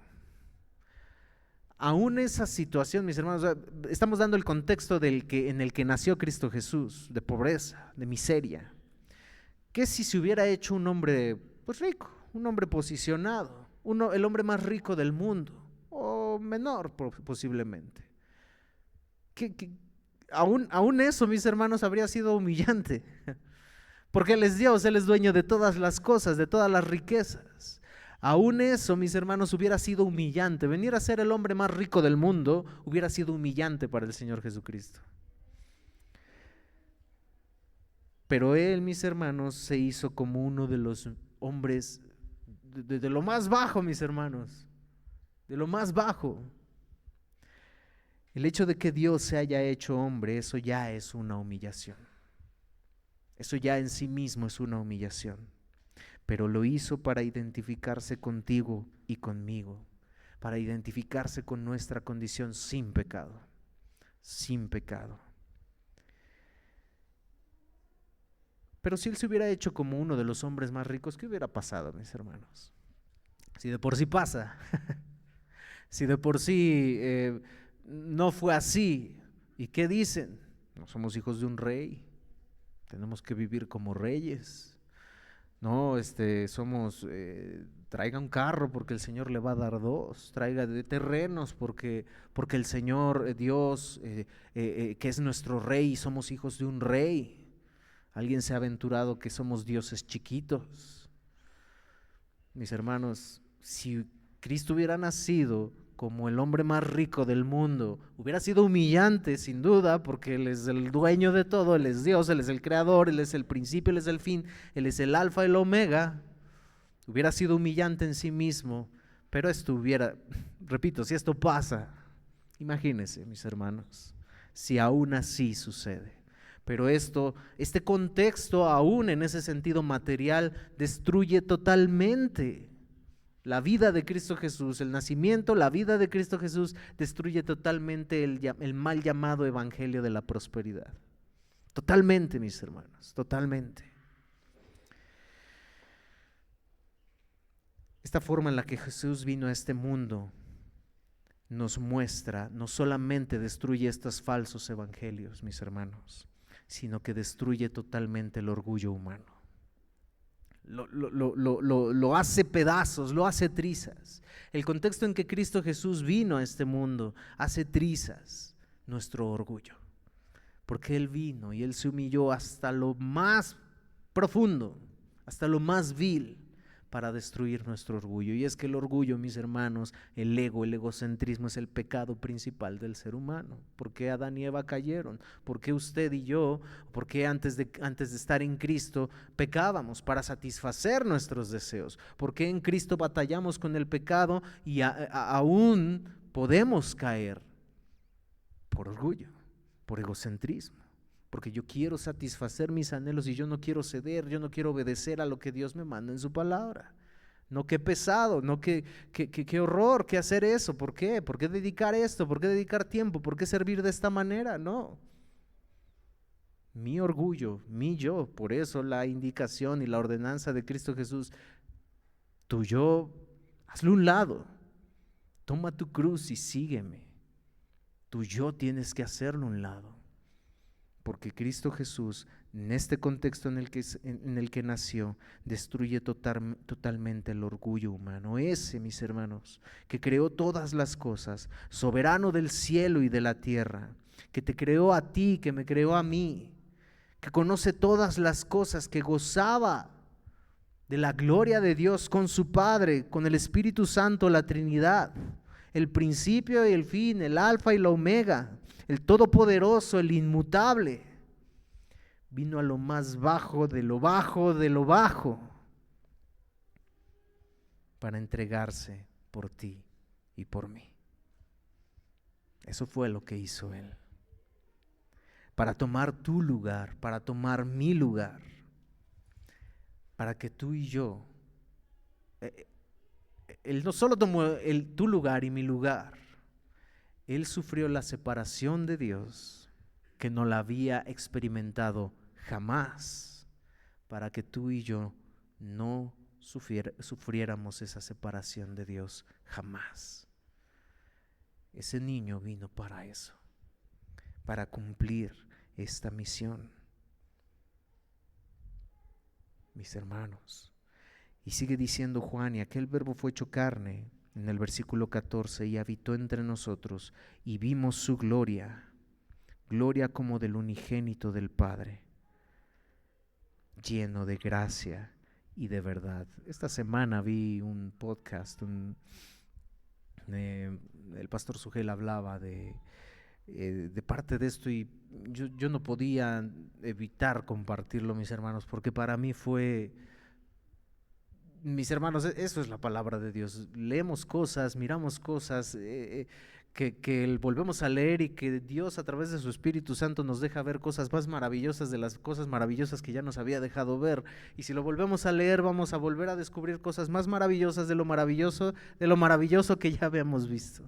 aún esa situación, mis hermanos, estamos dando el contexto en el que nació Cristo Jesús, de pobreza, de miseria. ¿Qué si se hubiera hecho un hombre pues rico, un hombre posicionado, el hombre más rico del mundo, o menor posiblemente? Aún eso, mis hermanos, habría sido humillante, porque Él es Dios, Él es dueño de todas las cosas, de todas las riquezas. Aún eso, mis hermanos, hubiera sido humillante. Venir a ser el hombre más rico del mundo hubiera sido humillante para el Señor Jesucristo. Pero Él, mis hermanos, se hizo como uno de los hombres de lo más bajo, mis hermanos, de lo más bajo. El hecho de que Dios se haya hecho hombre, eso ya es una humillación. Eso ya en sí mismo es una humillación. Pero lo hizo para identificarse contigo y conmigo, para identificarse con nuestra condición sin pecado, sin pecado. Pero si Él se hubiera hecho como uno de los hombres más ricos, ¿qué hubiera pasado, mis hermanos? Si de por sí pasa, si de por sí no fue así, ¿y qué dicen? No somos hijos de un rey, tenemos que vivir como reyes. No, traiga un carro porque el Señor le va a dar dos, traiga de terrenos porque el Señor Dios, que es nuestro rey, somos hijos de un rey. Alguien se ha aventurado que somos dioses chiquitos. Mis hermanos, si Cristo hubiera nacido como el hombre más rico del mundo, hubiera sido humillante sin duda, porque Él es el dueño de todo, Él es Dios, Él es el creador, Él es el principio, Él es el fin, Él es el alfa y el omega. Hubiera sido humillante en sí mismo, pero repito, si esto pasa, imagínense, mis hermanos, si aún así sucede. Pero este contexto aún en ese sentido material destruye totalmente la vida de Cristo Jesús, el nacimiento, la vida de Cristo Jesús destruye totalmente el mal llamado evangelio de la prosperidad. Totalmente, mis hermanos, totalmente. Esta forma en la que Jesús vino a este mundo nos muestra, no solamente destruye estos falsos evangelios, mis hermanos, sino que destruye totalmente el orgullo humano. Lo hace pedazos, lo hace trizas. El contexto en que Cristo Jesús vino a este mundo hace trizas nuestro orgullo, porque Él vino y Él se humilló hasta lo más profundo, hasta lo más vil, para destruir nuestro orgullo. Y es que el orgullo, mis hermanos, el ego, el egocentrismo es el pecado principal del ser humano. ¿Por qué Adán y Eva cayeron? ¿Por qué usted y yo? ¿Por qué antes de estar en Cristo pecábamos? Para satisfacer nuestros deseos. ¿Por qué en Cristo batallamos con el pecado y aún podemos caer? Por orgullo, por egocentrismo. Porque yo quiero satisfacer mis anhelos y yo no quiero ceder, yo no quiero obedecer a lo que Dios me manda en su palabra. No, qué pesado, no, qué horror, qué hacer eso, ¿por qué? ¿Por qué dedicar esto? ¿Por qué dedicar tiempo? ¿Por qué servir de esta manera? No. Mi orgullo, mi yo, por eso la indicación y la ordenanza de Cristo Jesús, tu yo, hazlo a un lado, toma tu cruz y sígueme. Tu yo tienes que hacerlo a un lado. Porque Cristo Jesús, en este contexto en el que nació, destruye totalmente el orgullo humano. Ese, mis hermanos, que creó todas las cosas, soberano del cielo y de la tierra, que te creó a ti, que me creó a mí, que conoce todas las cosas, que gozaba de la gloria de Dios con su Padre, con el Espíritu Santo, la Trinidad, el principio y el fin, el alfa y la omega, el todopoderoso, el inmutable, vino a lo más bajo de lo bajo de lo bajo para entregarse por ti y por mí. Eso fue lo que hizo Él, para tomar tu lugar, para tomar mi lugar, para que tú y yo, Él no solo tomó tu lugar y mi lugar, Él sufrió la separación de Dios que no la había experimentado jamás, para que tú y yo no sufriéramos esa separación de Dios jamás. Ese niño vino para eso, para cumplir esta misión. Mis hermanos, y sigue diciendo Juan, y aquel verbo fue hecho carne, en el versículo 14, y habitó entre nosotros, y vimos su gloria, gloria como del unigénito del Padre, lleno de gracia y de verdad. Esta semana vi un podcast, el pastor Sugel hablaba de parte de esto y yo no podía evitar compartirlo, mis hermanos, porque para mí fue, mis hermanos, eso es la palabra de Dios. Leemos cosas, miramos cosas que volvemos a leer y que Dios a través de su Espíritu Santo nos deja ver cosas más maravillosas de las cosas maravillosas que ya nos había dejado ver. Y si lo volvemos a leer, vamos a volver a descubrir cosas más maravillosas de lo maravilloso que ya habíamos visto.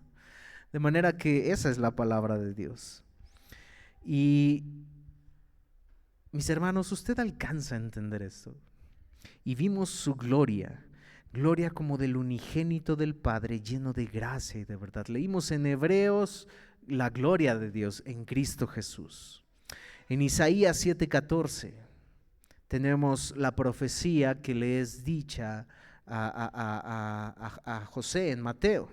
De manera que esa es la palabra de Dios. Y mis hermanos, usted alcanza a entender esto. Y vimos su gloria, gloria como del unigénito del Padre, lleno de gracia y de verdad. Leímos en Hebreos la gloria de Dios en Cristo Jesús. En Isaías 7:14 tenemos la profecía que le es dicha a José en Mateo.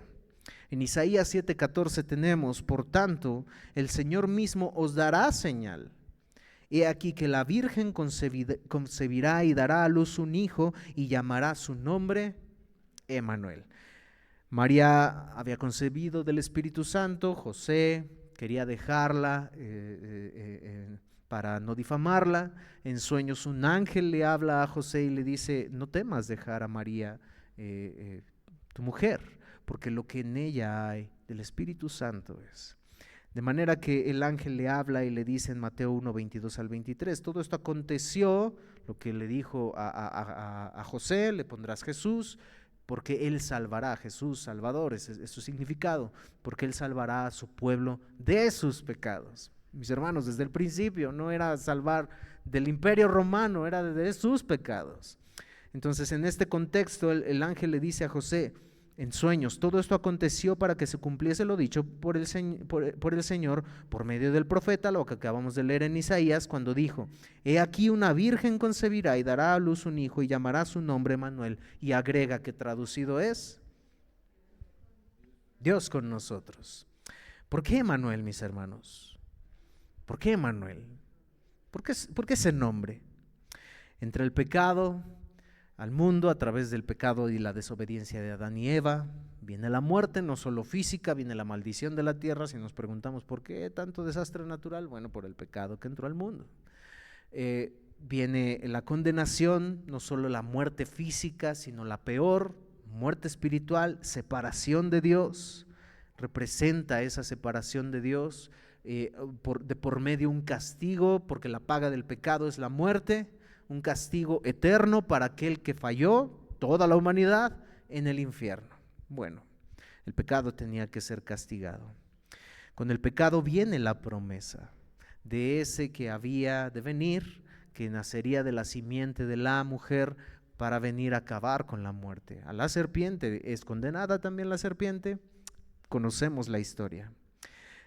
En Isaías 7:14 tenemos, por tanto, el Señor mismo os dará señal. He aquí que la Virgen concebirá y dará a luz un hijo y llamará su nombre Emmanuel. María había concebido del Espíritu Santo, José quería dejarla para no difamarla. En sueños un ángel le habla a José y le dice, no temas dejar a María, tu mujer, porque lo que en ella hay del Espíritu Santo es. De manera que el ángel le habla y le dice en Mateo 1:22 al 23, todo esto aconteció, lo que le dijo a José, le pondrás Jesús, porque él salvará, Jesús Salvador, es su significado, porque él salvará a su pueblo de sus pecados. Mis hermanos, desde el principio no era salvar del imperio romano, era de sus pecados. Entonces en este contexto el ángel le dice a José, en sueños, todo esto aconteció para que se cumpliese lo dicho por el Señor por medio del profeta, lo que acabamos de leer en Isaías, cuando dijo, he aquí una virgen concebirá y dará a luz un hijo y llamará su nombre Emmanuel, y agrega que traducido es Dios con nosotros. ¿Por qué Emmanuel, mis hermanos? ¿Por qué Emmanuel? ¿Por qué ese nombre? Entre el pecado al mundo a través del pecado y la desobediencia de Adán y Eva, viene la muerte, no solo física, viene la maldición de la tierra. Si nos preguntamos por qué tanto desastre natural, bueno, por el pecado que entró al mundo. Viene la condenación, no solo la muerte física, sino la peor, muerte espiritual, separación de Dios. Representa esa separación de Dios por medio de un castigo, porque la paga del pecado es la muerte. Un castigo eterno para aquel que falló, toda la humanidad, en el infierno. Bueno, el pecado tenía que ser castigado. Con el pecado viene la promesa de ese que había de venir, que nacería de la simiente de la mujer para venir a acabar con la muerte. A la serpiente, ¿es condenada también la serpiente? Conocemos la historia.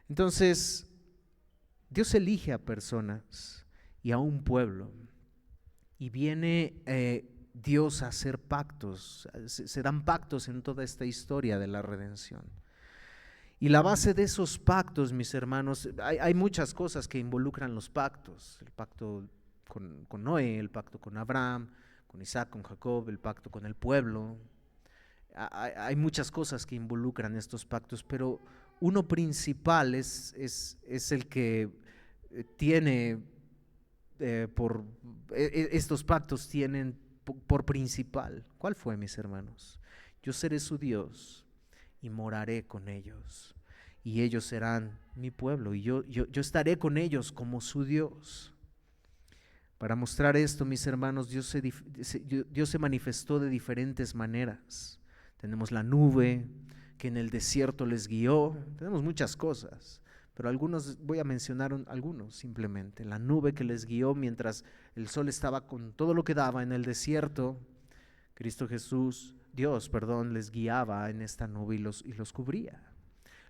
Entonces, Dios elige a personas y a un pueblo. Y viene Dios a hacer pactos, se dan pactos en toda esta historia de la redención. Y la base de esos pactos, mis hermanos, hay muchas cosas que involucran los pactos. El pacto con Noé, el pacto con Abraham, con Isaac, con Jacob, el pacto con el pueblo. Hay muchas cosas que involucran estos pactos, pero uno principal es el que tiene... estos pactos tienen por principal. ¿Cuál fue, mis hermanos? Yo seré su Dios y moraré con ellos, y ellos serán mi pueblo, y yo estaré con ellos como su Dios. Para mostrar esto, mis hermanos, Dios se manifestó de diferentes maneras. Tenemos la nube que en el desierto les guió, tenemos muchas cosas, pero voy a mencionar algunos simplemente. La nube que les guió mientras el sol estaba con todo lo que daba en el desierto. Dios, les guiaba en esta nube y los cubría.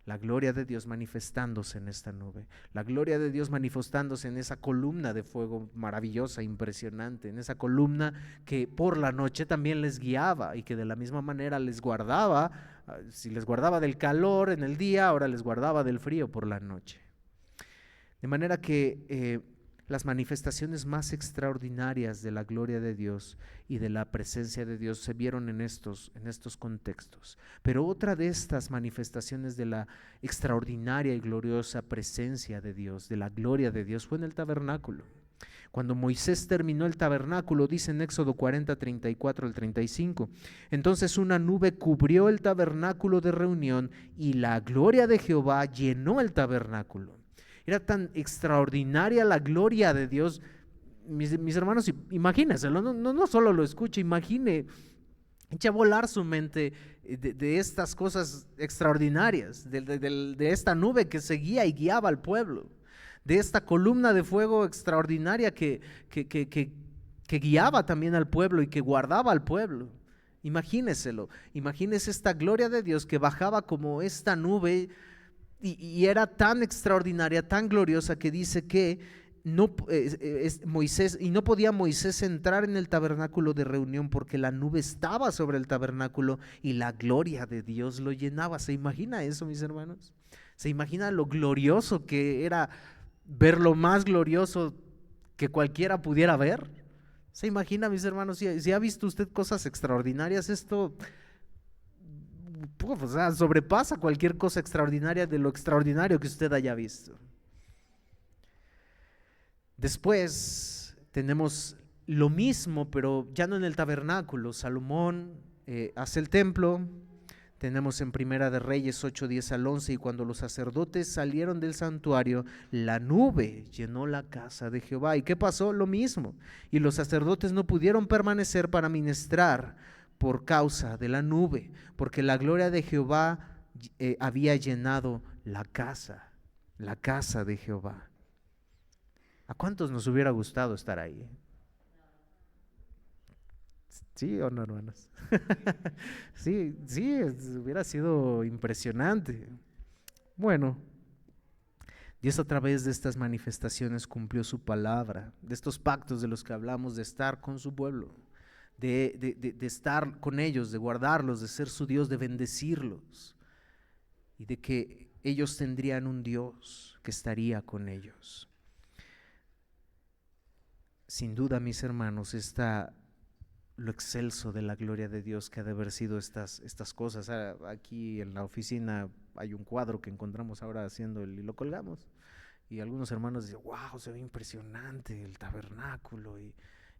La gloria de Dios manifestándose en esta nube. La gloria de Dios manifestándose en esa columna de fuego maravillosa, impresionante. En esa columna que por la noche también les guiaba y que de la misma manera les guardaba. Si les guardaba del calor en el día, ahora les guardaba del frío por la noche. De manera que las manifestaciones más extraordinarias de la gloria de Dios y de la presencia de Dios se vieron en estos contextos. Pero otra de estas manifestaciones de la extraordinaria y gloriosa presencia de Dios, de la gloria de Dios, fue en el tabernáculo. Cuando Moisés terminó el tabernáculo, dice en Éxodo 40, 34 al 35, entonces una nube cubrió el tabernáculo de reunión y la gloria de Jehová llenó el tabernáculo. Era tan extraordinaria la gloria de Dios, mis hermanos, imagínenselo, no solo lo escuche, imagine, eche a volar su mente de estas cosas extraordinarias, de esta nube que seguía y guiaba al pueblo, de esta columna de fuego extraordinaria que guiaba también al pueblo y que guardaba al pueblo. Imagíneselo, imagínese esta gloria de Dios que bajaba como esta nube y era tan extraordinaria, tan gloriosa que dice que no podía Moisés entrar en el tabernáculo de reunión porque la nube estaba sobre el tabernáculo y la gloria de Dios lo llenaba. ¿Se imagina eso, mis hermanos? ¿Se imagina lo glorioso que era ver lo más glorioso que cualquiera pudiera ver? ¿Se imagina, mis hermanos? Si ha visto usted cosas extraordinarias, esto o sea, sobrepasa cualquier cosa extraordinaria de lo extraordinario que usted haya visto. Después tenemos lo mismo, pero ya no en el tabernáculo. Salomón hace el templo. Tenemos en Primera de Reyes 8, 10 al 11, y cuando los sacerdotes salieron del santuario, la nube llenó la casa de Jehová. ¿Y qué pasó? Lo mismo. Y los sacerdotes no pudieron permanecer para ministrar por causa de la nube, porque la gloria de Jehová había llenado la casa de Jehová. ¿A cuántos nos hubiera gustado estar ahí? ¿Sí o no, hermanos? Sí, hubiera sido impresionante. Bueno, Dios a través de estas manifestaciones cumplió su palabra, de estos pactos de los que hablamos, de estar con su pueblo, de estar con ellos, de guardarlos, de ser su Dios, de bendecirlos, y de que ellos tendrían un Dios que estaría con ellos. Sin duda, mis hermanos, está lo excelso de la gloria de Dios que ha de haber sido estas cosas. Aquí en la oficina hay un cuadro que encontramos ahora haciendo y lo colgamos. Y algunos hermanos dicen, wow, se ve impresionante el tabernáculo y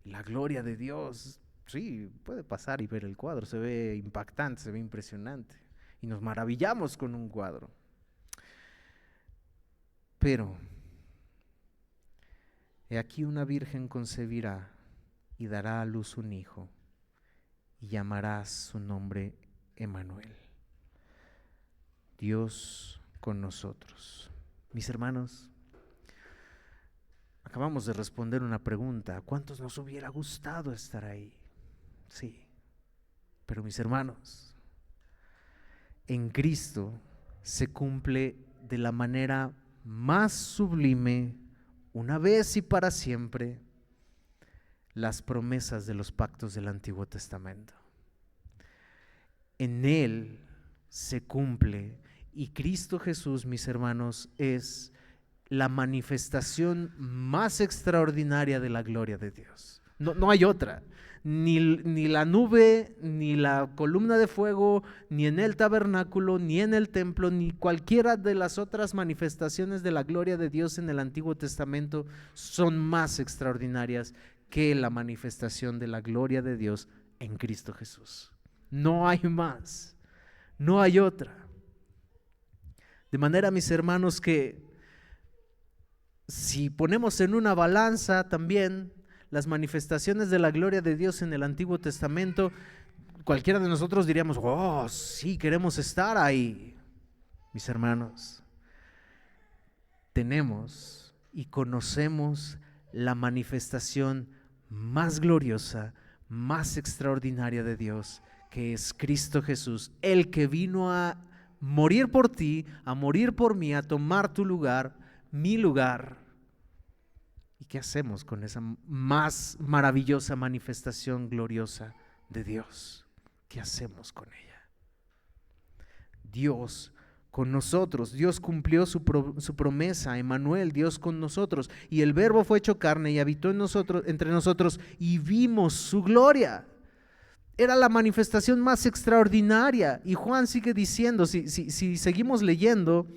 la gloria de Dios. Sí, puede pasar y ver el cuadro, se ve impactante, se ve impresionante. Y nos maravillamos con un cuadro. Pero, he aquí una virgen concebirá y dará a luz un hijo, y llamarás su nombre Emmanuel, Dios con nosotros. Mis hermanos, acabamos de responder una pregunta: ¿a cuántos nos hubiera gustado estar ahí? Sí, pero mis hermanos, en Cristo se cumple de la manera más sublime, una vez y para siempre, las promesas de los pactos del Antiguo Testamento. En Él se cumple, y Cristo Jesús, mis hermanos, es la manifestación más extraordinaria de la gloria de Dios. No hay otra, ni la nube, ni la columna de fuego, ni en el tabernáculo, ni en el templo, ni cualquiera de las otras manifestaciones de la gloria de Dios en el Antiguo Testamento son más extraordinarias que la manifestación de la gloria de Dios en Cristo Jesús. No hay más, no hay otra. De manera, mis hermanos, que si ponemos en una balanza también las manifestaciones de la gloria de Dios en el Antiguo Testamento, cualquiera de nosotros diríamos, oh, sí, queremos estar ahí. Mis hermanos, tenemos y conocemos la manifestación más gloriosa, más extraordinaria de Dios, que es Cristo Jesús, el que vino a morir por ti, a morir por mí, a tomar tu lugar, mi lugar. ¿Y qué hacemos con esa más maravillosa manifestación gloriosa de Dios? ¿Qué hacemos con ella? Dios con nosotros. Dios cumplió su promesa, Emmanuel, Dios con nosotros. Y el Verbo fue hecho carne y habitó entre nosotros, y vimos su gloria. Era la manifestación más extraordinaria. Y Juan sigue diciendo, si seguimos leyendo,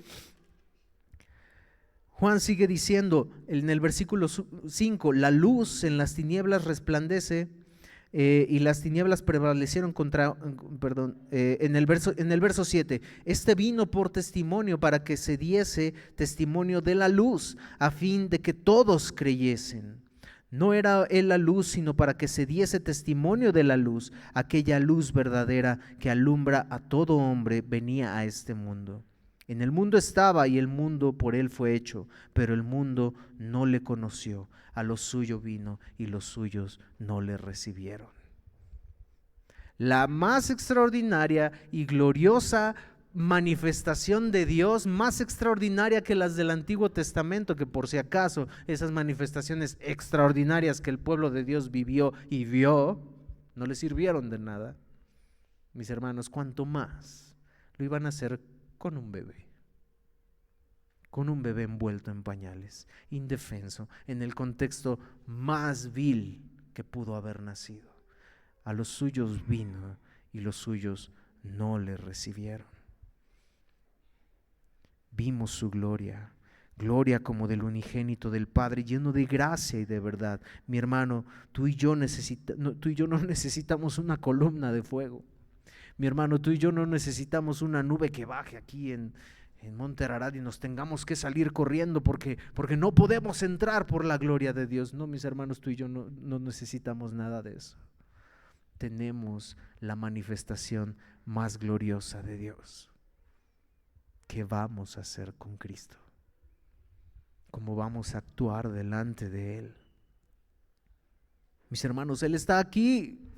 Juan sigue diciendo en el versículo 5, la luz en las tinieblas resplandece, y las tinieblas prevalecieron en el verso 7, este vino por testimonio para que se diese testimonio de la luz, a fin de que todos creyesen. No era él la luz, sino para que se diese testimonio de la luz, aquella luz verdadera que alumbra a todo hombre, venía a este mundo. En el mundo estaba y el mundo por él fue hecho, pero el mundo no le conoció. A lo suyo vino y los suyos no le recibieron. La más extraordinaria y gloriosa manifestación de Dios, más extraordinaria que las del Antiguo Testamento, que por si acaso esas manifestaciones extraordinarias que el pueblo de Dios vivió y vio, no le sirvieron de nada. Mis hermanos, cuanto más lo iban a hacer con un bebé envuelto en pañales, indefenso, en el contexto más vil que pudo haber nacido. A los suyos vino y los suyos no le recibieron. Vimos su gloria, gloria como del unigénito del Padre, lleno de gracia y de verdad. Mi hermano, tú y yo no necesitamos una columna de fuego. Mi hermano, tú y yo no necesitamos una nube que baje aquí en Monte Ararat y nos tengamos que salir corriendo porque no podemos entrar por la gloria de Dios. No, mis hermanos, tú y yo no necesitamos nada de eso. Tenemos la manifestación más gloriosa de Dios. ¿Qué vamos a hacer con Cristo? ¿Cómo vamos a actuar delante de Él? Mis hermanos, Él está aquí.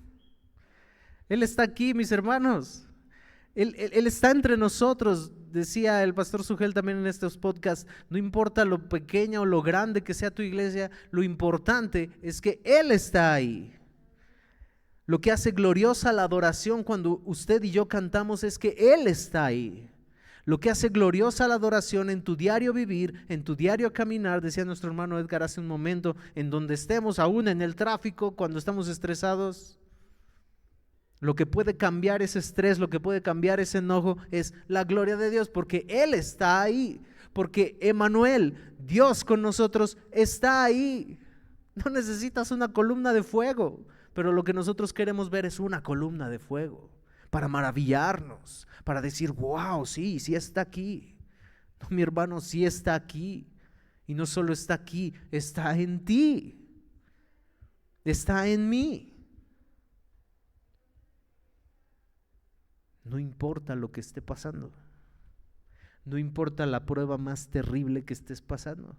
Él está aquí, mis hermanos. Él está entre nosotros. Decía el pastor Sugel también en estos podcasts, no importa lo pequeña o lo grande que sea tu iglesia, lo importante es que Él está ahí. Lo que hace gloriosa la adoración cuando usted y yo cantamos es que Él está ahí. Lo que hace gloriosa la adoración en tu diario vivir, en tu diario caminar, decía nuestro hermano Edgar hace un momento, en donde estemos, aún en el tráfico, cuando estamos estresados, lo que puede cambiar ese estrés, lo que puede cambiar ese enojo es la gloria de Dios, porque Él está ahí, porque Emmanuel, Dios con nosotros, está ahí. No necesitas una columna de fuego, pero lo que nosotros queremos ver es una columna de fuego, para maravillarnos, para decir, wow, sí está aquí. No, mi hermano, sí está aquí. Y no solo está aquí, está en ti, está en mí. No importa lo que esté pasando, no importa la prueba más terrible que estés pasando,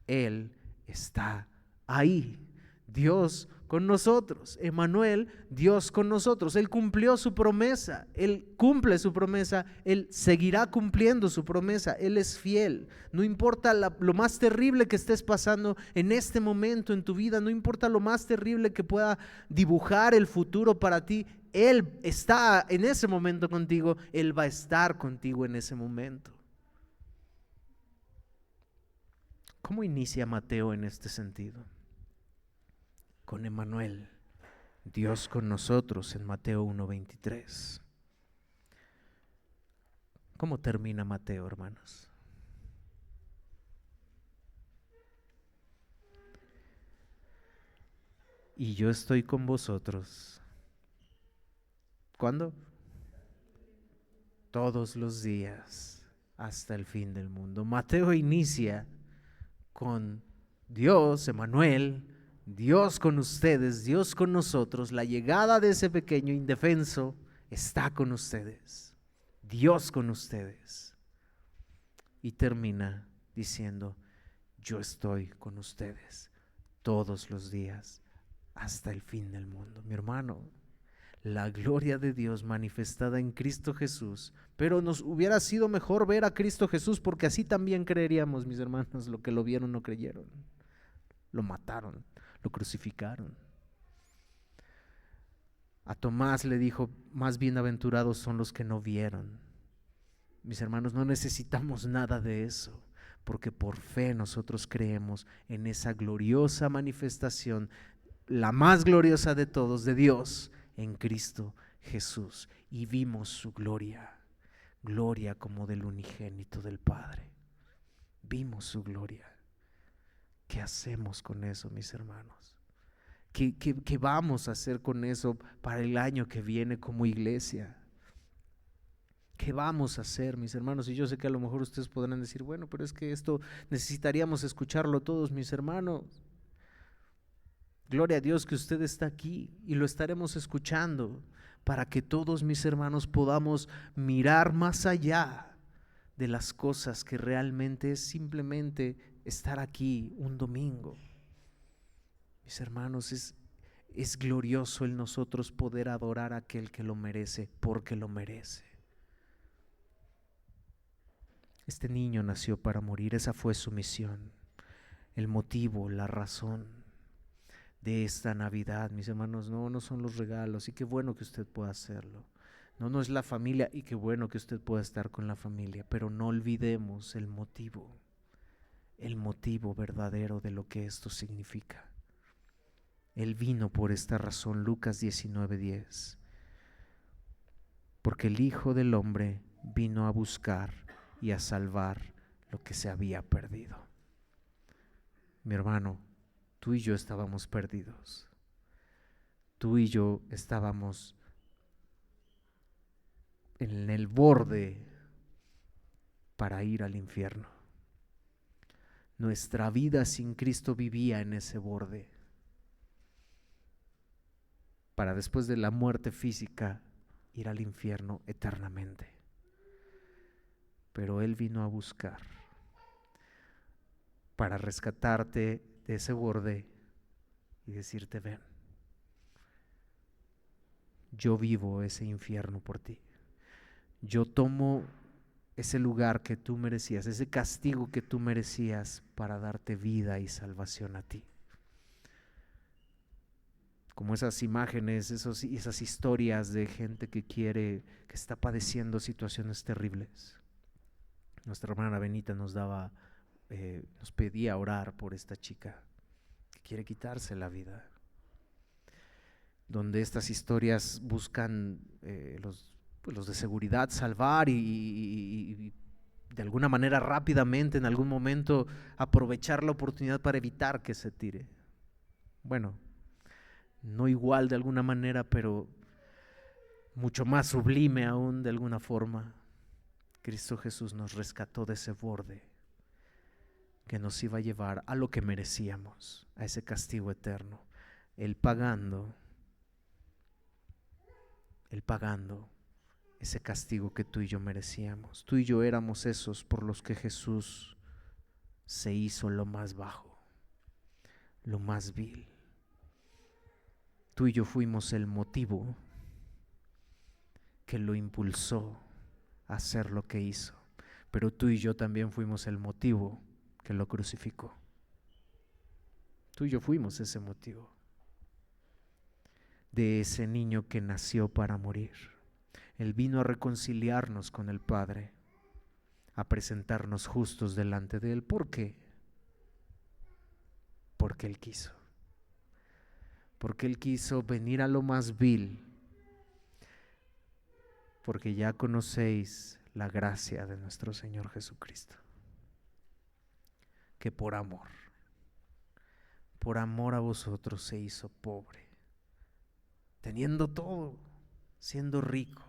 Él está ahí. Dios con nosotros, Emmanuel, Dios con nosotros. Él cumplió su promesa, Él cumple su promesa, Él seguirá cumpliendo su promesa, Él es fiel. No importa lo más terrible que estés pasando en este momento en tu vida, no importa lo más terrible que pueda dibujar el futuro para ti, Él está en ese momento contigo, Él va a estar contigo en ese momento. ¿Cómo inicia Mateo en este sentido? Con Emmanuel, Dios con nosotros, en Mateo 1:23. ¿Cómo termina Mateo, hermanos? Y yo estoy con vosotros. ¿Cuándo? Todos los días hasta el fin del mundo. Mateo inicia con Dios, Emmanuel, Dios con ustedes, Dios con nosotros. La llegada de ese pequeño indefenso está con ustedes, Dios con ustedes. Y termina diciendo, yo estoy con ustedes todos los días hasta el fin del mundo. Mi hermano, la gloria de Dios manifestada en Cristo Jesús, pero nos hubiera sido mejor ver a Cristo Jesús, porque así también creeríamos, mis hermanos. Lo que lo vieron no creyeron, lo mataron, lo crucificaron. A Tomás le dijo, más bienaventurados son los que no vieron Mis hermanos, no necesitamos nada de eso, porque por fe nosotros creemos en esa gloriosa manifestación, la más gloriosa de todos, de Dios en Cristo Jesús, y vimos su gloria, gloria como del unigénito del Padre. Vimos su gloria. ¿Qué hacemos con eso, mis hermanos? ¿Qué vamos a hacer con eso para el año que viene como iglesia? ¿Qué vamos a hacer, mis hermanos? Y yo sé que a lo mejor ustedes podrán decir, bueno, pero es que esto necesitaríamos escucharlo todos, mis hermanos. Gloria a Dios que usted está aquí y lo estaremos escuchando para que todos, mis hermanos, podamos mirar más allá de las cosas que realmente es simplemente estar aquí un domingo. Mis hermanos, es glorioso el nosotros poder adorar a aquel que lo merece, porque lo merece. Este niño nació para morir, esa fue su misión, el motivo, la razón de esta Navidad, mis hermanos. No son los regalos, y qué bueno que usted pueda hacerlo. No es la familia, y qué bueno que usted pueda estar con la familia, pero no olvidemos el motivo verdadero de lo que esto significa. Él vino por esta razón, Lucas 19:10, porque el Hijo del Hombre vino a buscar y a salvar lo que se había perdido. Mi hermano, tú y yo estábamos perdidos. Tú y yo estábamos en el borde para ir al infierno. Nuestra vida sin Cristo vivía en ese borde, para después de la muerte física ir al infierno eternamente. Pero Él vino a buscar para rescatarte de ese borde y decirte, ven, yo vivo ese infierno por ti. Yo tomo ese lugar que tú merecías, ese castigo que tú merecías, para darte vida y salvación a ti. Como esas imágenes, esas historias de gente que está padeciendo situaciones terribles. Nuestra hermana Benita nos pedía orar por esta chica que quiere quitarse la vida. Donde estas historias buscan los de seguridad salvar y de alguna manera rápidamente, en algún momento, aprovechar la oportunidad para evitar que se tire. Bueno, no igual de alguna manera, pero mucho más sublime aún de alguna forma. Cristo Jesús nos rescató de ese borde que nos iba a llevar a lo que merecíamos, a ese castigo eterno. Él pagando ese castigo que tú y yo merecíamos. Tú y yo éramos esos por los que Jesús se hizo lo más bajo, lo más vil. Tú y yo fuimos el motivo que lo impulsó a hacer lo que hizo, pero tú y yo también fuimos el motivo que lo crucificó. Tú y yo fuimos ese motivo de ese niño que nació para morir. Él vino a reconciliarnos con el Padre, a presentarnos justos delante de Él. ¿Por qué? Porque Él quiso. Porque Él quiso venir a lo más vil. Porque ya conocéis la gracia de nuestro Señor Jesucristo, que por amor a vosotros se hizo pobre, teniendo todo, siendo rico,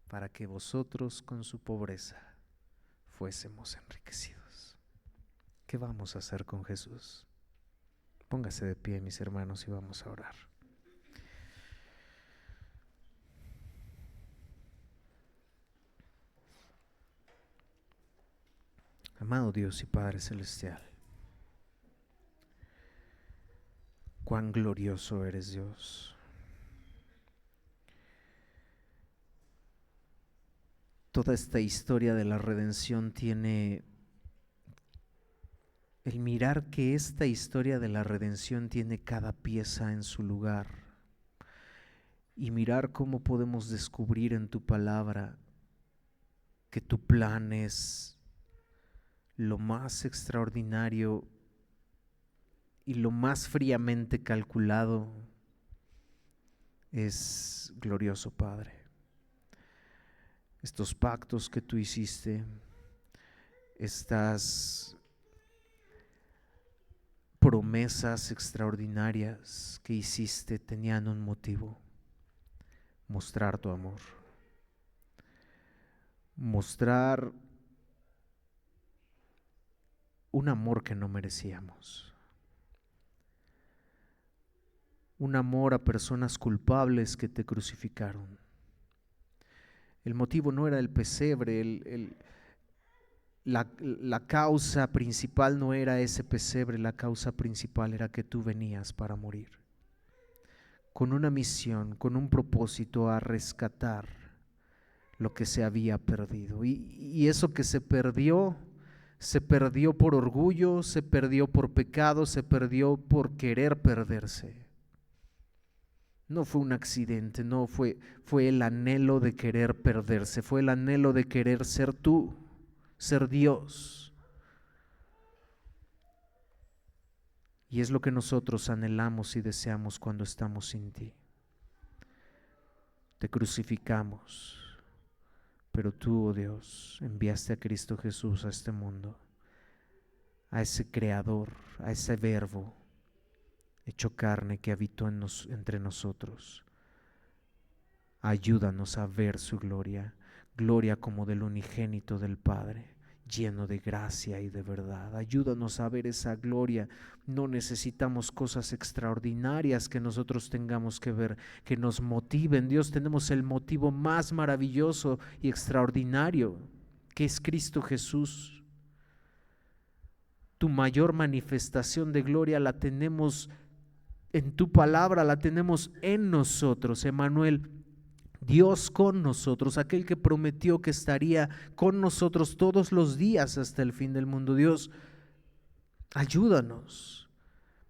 para que vosotros con su pobreza fuésemos enriquecidos. ¿Qué vamos a hacer con Jesús? Póngase de pie, mis hermanos, y vamos a orar. Amado Dios y Padre Celestial, cuán glorioso eres, Dios. Toda esta historia de la redención tiene, el mirar que esta historia de la redención tiene cada pieza en su lugar, y mirar cómo podemos descubrir en tu palabra que tu plan es lo más extraordinario y lo más fríamente calculado. Es glorioso, Padre. Estos pactos que tú hiciste, estas promesas extraordinarias que hiciste tenían un motivo: mostrar tu amor, mostrar un amor que no merecíamos, un amor a personas culpables que te crucificaron. El motivo no era el pesebre, la causa principal no era ese pesebre, la causa principal era que tú venías para morir, con una misión, con un propósito, a rescatar lo que se había perdido. Y eso que se perdió por orgullo, se perdió por pecado, se perdió por querer perderse. No fue un accidente, no fue el anhelo de querer perderse, fue el anhelo de querer ser tú, ser Dios. Y es lo que nosotros anhelamos y deseamos cuando estamos sin ti. Te crucificamos, pero tú, oh Dios, enviaste a Cristo Jesús a este mundo, a ese Creador, a ese Verbo hecho carne que habitó entre nosotros. Ayúdanos a ver su gloria, gloria como del unigénito del Padre, lleno de gracia y de verdad. Ayúdanos a ver esa gloria. No necesitamos cosas extraordinarias que nosotros tengamos que ver, que nos motiven. Dios, tenemos el motivo más maravilloso y extraordinario, que es Cristo Jesús. Tu mayor manifestación de gloria la tenemos en tu palabra, la tenemos en nosotros, Emmanuel, Dios con nosotros, aquel que prometió que estaría con nosotros todos los días hasta el fin del mundo. Dios, ayúdanos,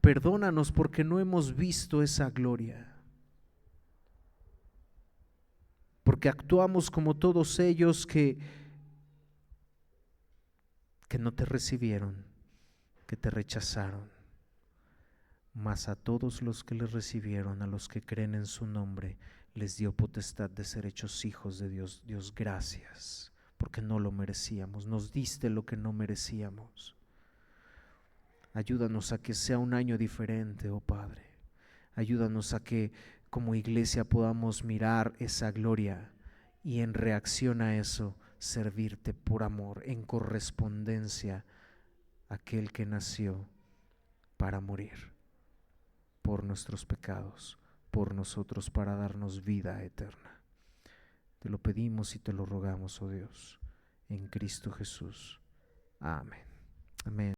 perdónanos porque no hemos visto esa gloria, porque actuamos como todos ellos que no te recibieron, que te rechazaron. Mas a todos los que le recibieron, a los que creen en su nombre, les dio potestad de ser hechos hijos de Dios. Dios, gracias, porque no lo merecíamos, nos diste lo que no merecíamos. Ayúdanos a que sea un año diferente, oh Padre. Ayúdanos a que como iglesia podamos mirar esa gloria y en reacción a eso servirte por amor, en correspondencia a aquel que nació para morir por nuestros pecados, por nosotros, para darnos vida eterna. Te lo pedimos y te lo rogamos, oh Dios, en Cristo Jesús. Amén. Amén.